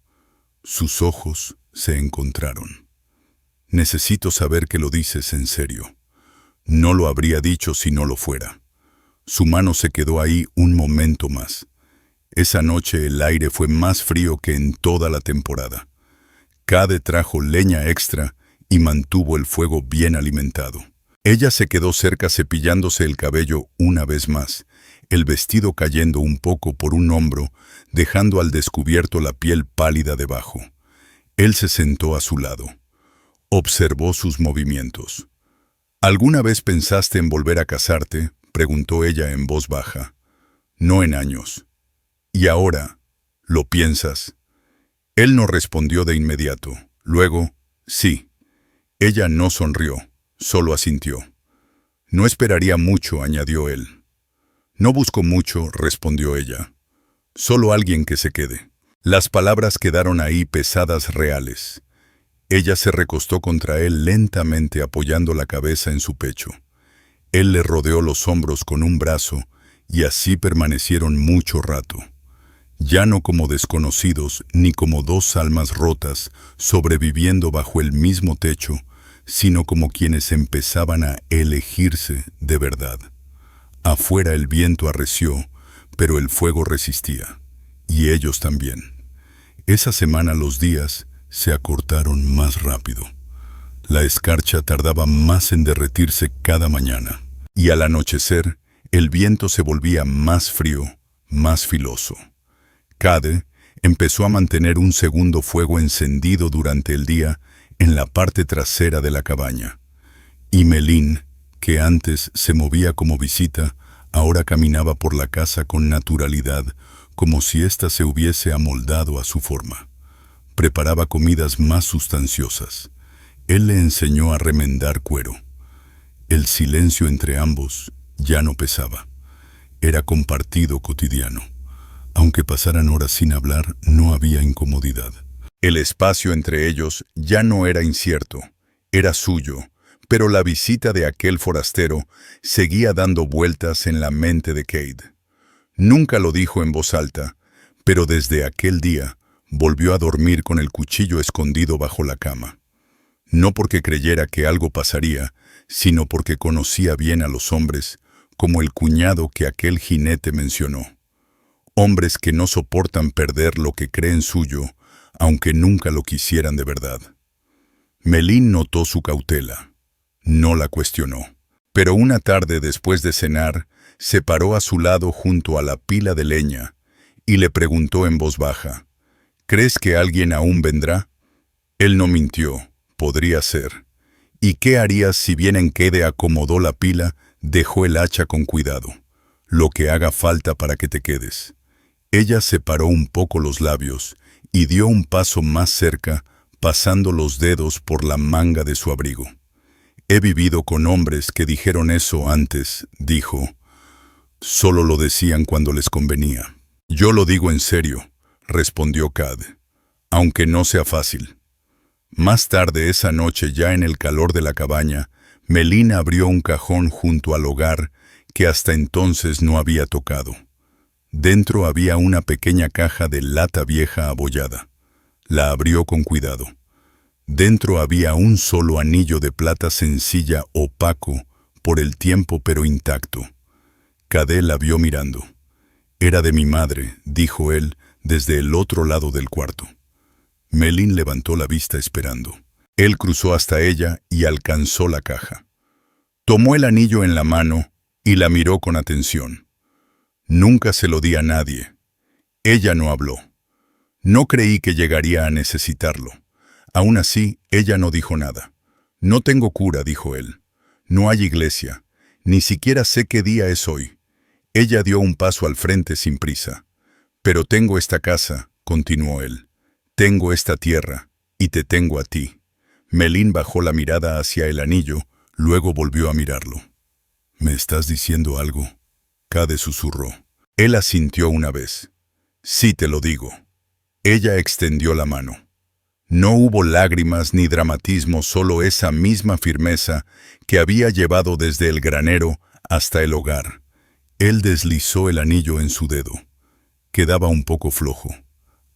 Sus ojos se encontraron. «Necesito saber que lo dices en serio». No lo habría dicho si no lo fuera. Su mano se quedó ahí un momento más. Esa noche el aire fue más frío que en toda la temporada. Cade trajo leña extra y mantuvo el fuego bien alimentado. Ella se quedó cerca cepillándose el cabello una vez más, el vestido cayendo un poco por un hombro, dejando al descubierto la piel pálida debajo. Él se sentó a su lado. Observó sus movimientos. «¿Alguna vez pensaste en volver a casarte?», preguntó ella en voz baja. «No en años». «¿Y ahora? ¿Lo piensas?». Él no respondió de inmediato. Luego, Sí. Ella no sonrió, solo asintió. No esperaría mucho, añadió él. No busco mucho, respondió ella. Solo alguien que se quede. Las palabras quedaron ahí pesadas, reales. Ella se recostó contra él lentamente, apoyando la cabeza en su pecho. Él le rodeó los hombros con un brazo y así permanecieron mucho rato. Ya no como desconocidos ni como dos almas rotas sobreviviendo bajo el mismo techo, sino como quienes empezaban a elegirse de verdad. Afuera el viento arreció, pero el fuego resistía, y ellos también. Esa semana los días se acortaron más rápido. La escarcha tardaba más en derretirse cada mañana, y al anochecer el viento se volvía más frío, más filoso. Cade empezó a mantener un segundo fuego encendido durante el día en la parte trasera de la cabaña. Y Melín, que antes se movía como visita, ahora caminaba por la casa con naturalidad, como si ésta se hubiese amoldado a su forma. Preparaba comidas más sustanciosas. Él le enseñó a remendar cuero. El silencio entre ambos ya no pesaba. Era compartido cotidiano. Aunque pasaran horas sin hablar, no había incomodidad. El espacio entre ellos ya no era incierto, era suyo, pero la visita de aquel forastero seguía dando vueltas en la mente de Cade. Nunca lo dijo en voz alta, pero desde aquel día volvió a dormir con el cuchillo escondido bajo la cama. No porque creyera que algo pasaría, sino porque conocía bien a los hombres, como el cuñado que aquel jinete mencionó. Hombres que no soportan perder lo que creen suyo, aunque nunca lo quisieran de verdad. Melín notó su cautela. No la cuestionó. Pero una tarde después de cenar, se paró a su lado junto a la pila de leña y le preguntó en voz baja, ¿crees que alguien aún vendrá? Él no mintió, podría ser. ¿Y qué harías si bien en Cade acomodó la pila, dejó el hacha con cuidado? Lo que haga falta para que te quedes. Ella separó un poco los labios y dio un paso más cerca, pasando los dedos por la manga de su abrigo. He vivido con hombres que dijeron eso antes, dijo. Solo lo decían cuando les convenía. Yo lo digo en serio, respondió Cade, aunque no sea fácil. Más tarde esa noche, ya en el calor de la cabaña, Melín abrió un cajón junto al hogar que hasta entonces no había tocado. Dentro había una pequeña caja de lata vieja abollada. La abrió con cuidado. Dentro había un solo anillo de plata sencilla, opaco por el tiempo pero intacto. Cade la vio mirando. Era de mi madre, dijo él desde el otro lado del cuarto. Melín levantó la vista esperando. Él cruzó hasta ella y alcanzó la caja. Tomó el anillo en la mano y la miró con atención. Nunca se lo di a nadie. Ella no habló. No creí que llegaría a necesitarlo. Aún así, ella no dijo nada. No tengo cura, dijo él. No hay iglesia. Ni siquiera sé qué día es hoy. Ella dio un paso al frente sin prisa. Pero tengo esta casa, continuó él. Tengo esta tierra, y te tengo a ti. Melín bajó la mirada hacia el anillo, luego volvió a mirarlo. ¿Me estás diciendo algo? Cade susurró. Él asintió una vez. Sí, te lo digo. Ella extendió la mano. No hubo lágrimas ni dramatismo, solo esa misma firmeza que había llevado desde el granero hasta el hogar. Él deslizó el anillo en su dedo. Quedaba un poco flojo.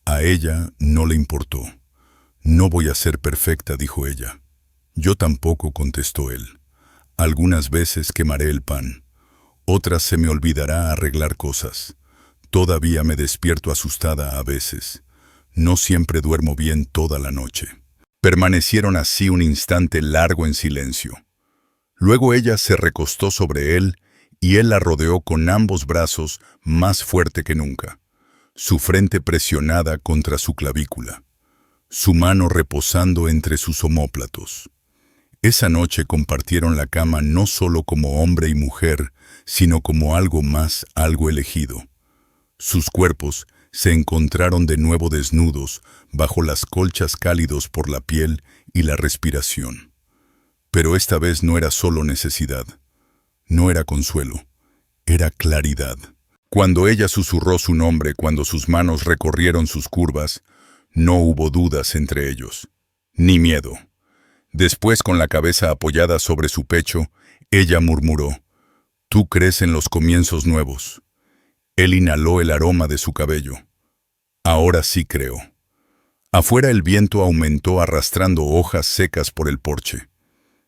A ella no le importó. No voy a ser perfecta, dijo ella. Yo tampoco, contestó él. Algunas veces quemaré el pan. Otras se me olvidará arreglar cosas. Todavía me despierto asustada a veces. No siempre duermo bien toda la noche. Permanecieron así un instante largo en silencio. Luego ella se recostó sobre él y él la rodeó con ambos brazos más fuerte que nunca, su frente presionada contra su clavícula, su mano reposando entre sus omóplatos. Esa noche compartieron la cama no solo como hombre y mujer, sino como algo más, algo elegido. Sus cuerpos se encontraron de nuevo desnudos, bajo las colchas cálidos por la piel y la respiración. Pero esta vez no era solo necesidad, no era consuelo, era claridad. Cuando ella susurró su nombre, cuando sus manos recorrieron sus curvas, no hubo dudas entre ellos, ni miedo. Después, con la cabeza apoyada sobre su pecho, ella murmuró: «Tú crees en los comienzos nuevos». Él inhaló el aroma de su cabello. «Ahora sí creo». Afuera el viento aumentó arrastrando hojas secas por el porche.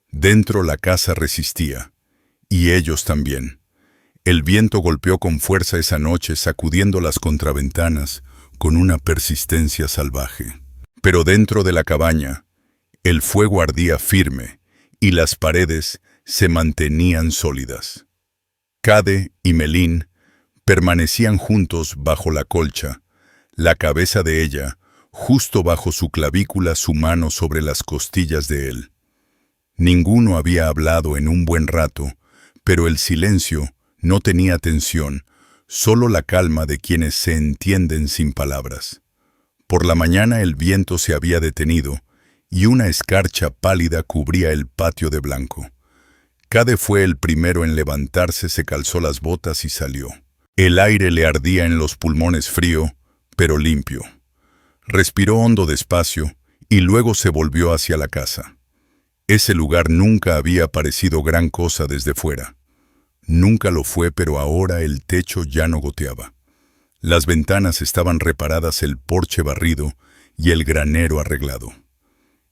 Dentro la casa resistía, y ellos también. El viento golpeó con fuerza esa noche, sacudiendo las contraventanas con una persistencia salvaje. Pero dentro de la cabaña, el fuego ardía firme y las paredes se mantenían sólidas. Cade y Melín permanecían juntos bajo la colcha, la cabeza de ella justo bajo su clavícula, su mano sobre las costillas de él. Ninguno había hablado en un buen rato, pero el silencio no tenía tensión, solo la calma de quienes se entienden sin palabras. Por la mañana el viento se había detenido y una escarcha pálida cubría el patio de blanco. Cade fue el primero en levantarse, se calzó las botas y salió. El aire le ardía en los pulmones, frío, pero limpio. Respiró hondo despacio y luego se volvió hacia la casa. Ese lugar nunca había parecido gran cosa desde fuera. Nunca lo fue, pero ahora el techo ya no goteaba. Las ventanas estaban reparadas, el porche barrido y el granero arreglado.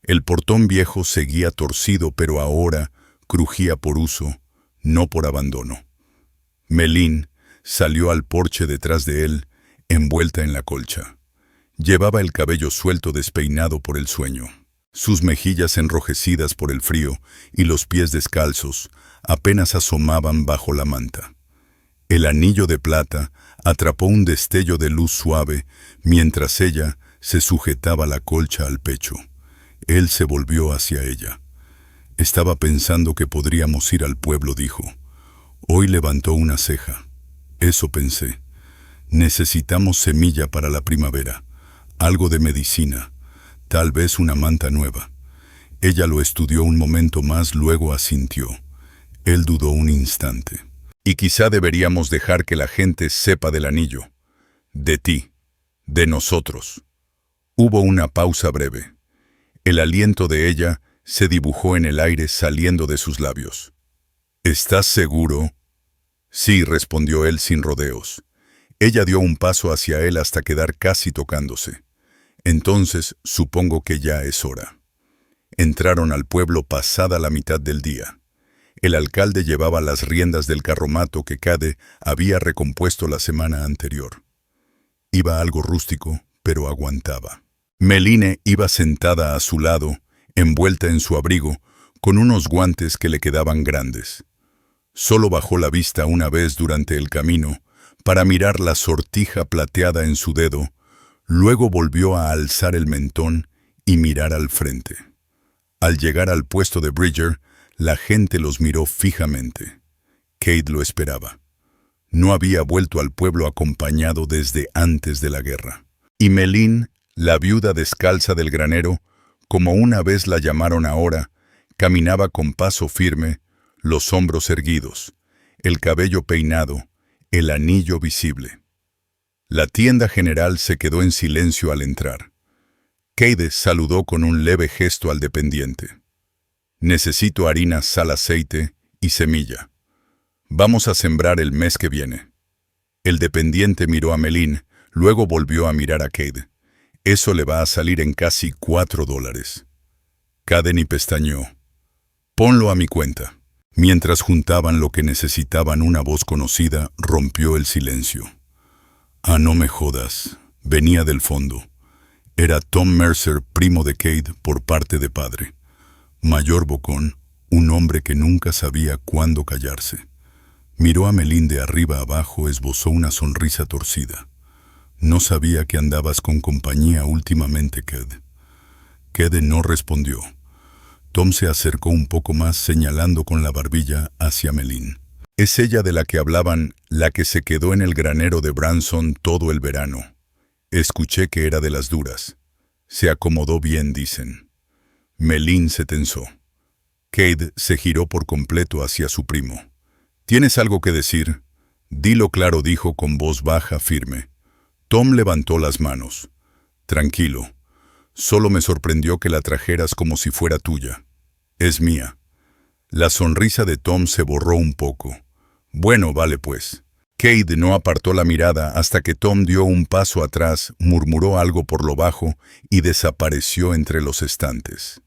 El portón viejo seguía torcido, pero ahora crujía por uso, no por abandono. Melín salió al porche detrás de él, envuelta en la colcha. Llevaba el cabello suelto, despeinado por el sueño. Sus mejillas enrojecidas por el frío y los pies descalzos apenas asomaban bajo la manta. El anillo de plata atrapó un destello de luz suave mientras ella se sujetaba la colcha al pecho. Él se volvió hacia ella. «Estaba pensando que podríamos ir al pueblo», dijo. Hoy levantó una ceja. «Eso pensé. Necesitamos semilla para la primavera, algo de medicina, tal vez una manta nueva». Ella lo estudió un momento más, luego asintió. Él dudó un instante. «Y quizá deberíamos dejar que la gente sepa del anillo. De ti. De nosotros». Hubo una pausa breve. El aliento de ella se dibujó en el aire saliendo de sus labios. «¿Estás seguro?» «Sí», respondió él sin rodeos. Ella dio un paso hacia él hasta quedar casi tocándose. «Entonces, supongo que ya es hora». Entraron al pueblo pasada la mitad del día. El alcalde llevaba las riendas del carromato que Cade había recompuesto la semana anterior. Iba algo rústico, pero aguantaba. Meline iba sentada a su lado, envuelta en su abrigo, con unos guantes que le quedaban grandes. Solo bajó la vista una vez durante el camino para mirar la sortija plateada en su dedo, luego volvió a alzar el mentón y mirar al frente. Al llegar al puesto de Bridger, la gente los miró fijamente. Cade lo esperaba. No había vuelto al pueblo acompañado desde antes de la guerra. Y Melín, la viuda descalza del granero, como una vez la llamaron ahora, caminaba con paso firme, los hombros erguidos, el cabello peinado, el anillo visible. La tienda general se quedó en silencio al entrar. Cade saludó con un leve gesto al dependiente. «Necesito harina, sal, aceite y semilla. Vamos a sembrar el mes que viene». El dependiente miró a Melín, luego volvió a mirar a Cade. «Eso le va a salir en casi $4». Cade ni pestañeó. «Ponlo a mi cuenta». Mientras juntaban lo que necesitaban, una voz conocida rompió el silencio. «Ah, no me jodas», venía del fondo. Era Tom Mercer, primo de Cade por parte de padre. Mayor bocón, un hombre que nunca sabía cuándo callarse. Miró a Melín de arriba abajo, esbozó una sonrisa torcida. «No sabía que andabas con compañía últimamente, Cade». Cade no respondió. Tom se acercó un poco más, señalando con la barbilla hacia Melín. «Es ella de la que hablaban, la que se quedó en el granero de Branson todo el verano. Escuché que era de las duras. Se acomodó bien, dicen. Melín se tensó. Cade se giró por completo hacia su primo. ¿Tienes algo que decir? Dilo claro, dijo con voz baja, firme. Tom levantó las manos. Tranquilo. Solo me sorprendió que la trajeras como si fuera tuya. Es mía. La sonrisa de Tom se borró un poco. Bueno, vale pues. Cade no apartó la mirada hasta que Tom dio un paso atrás, murmuró algo por lo bajo y desapareció entre los estantes.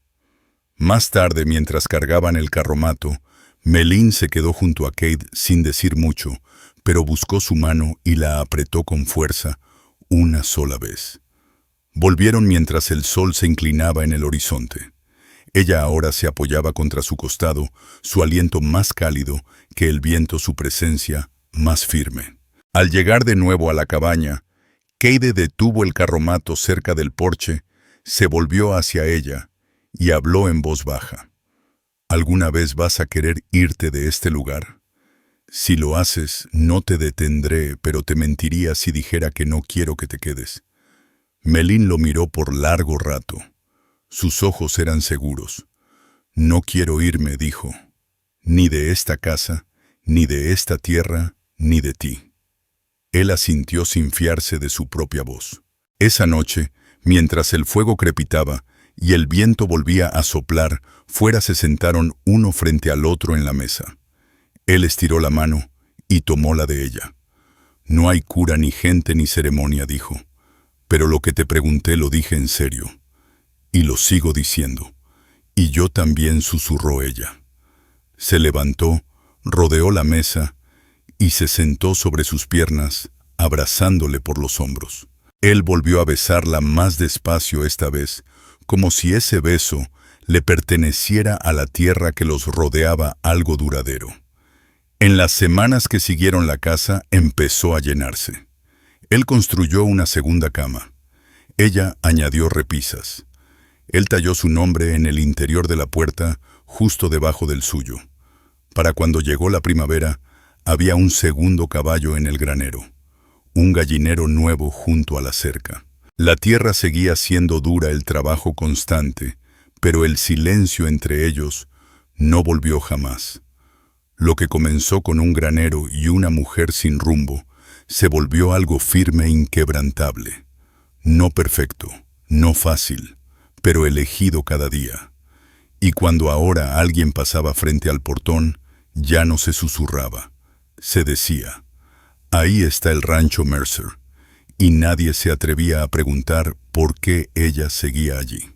Más tarde, mientras cargaban el carromato, Melín se quedó junto a Cade sin decir mucho, pero buscó su mano y la apretó con fuerza una sola vez. Volvieron mientras el sol se inclinaba en el horizonte. Ella ahora se apoyaba contra su costado, su aliento más cálido que el viento, su presencia más firme. Al llegar de nuevo a la cabaña, Cade detuvo el carromato cerca del porche, se volvió hacia ella y habló en voz baja. ¿Alguna vez vas a querer irte de este lugar? Si lo haces, no te detendré, pero te mentiría si dijera que no quiero que te quedes. Melín lo miró por largo rato. Sus ojos eran seguros. No quiero irme, dijo. Ni de esta casa, ni de esta tierra, ni de ti. Él asintió sin fiarse de su propia voz. Esa noche, mientras el fuego crepitaba y el viento volvía a soplar, fuera se sentaron uno frente al otro en la mesa. Él estiró la mano y tomó la de ella. No hay cura, ni gente, ni ceremonia, dijo. Pero lo que te pregunté lo dije en serio. Y lo sigo diciendo. Y yo también, susurró ella. Se levantó, rodeó la mesa y se sentó sobre sus piernas, abrazándole por los hombros. Él volvió a besarla más despacio esta vez, como si ese beso le perteneciera a la tierra que los rodeaba, algo duradero. En las semanas que siguieron la casa empezó a llenarse. Él construyó una segunda cama. Ella añadió repisas. Él talló su nombre en el interior de la puerta, justo debajo del suyo. Para cuando llegó la primavera, había un segundo caballo en el granero, un gallinero nuevo junto a la cerca. La tierra seguía siendo dura, el trabajo constante, pero el silencio entre ellos no volvió jamás. Lo que comenzó con un granero y una mujer sin rumbo, se volvió algo firme e inquebrantable. No perfecto, no fácil, pero elegido cada día. Y cuando ahora alguien pasaba frente al portón, ya no se susurraba, se decía, ahí está el rancho Mercer, y nadie se atrevía a preguntar por qué ella seguía allí.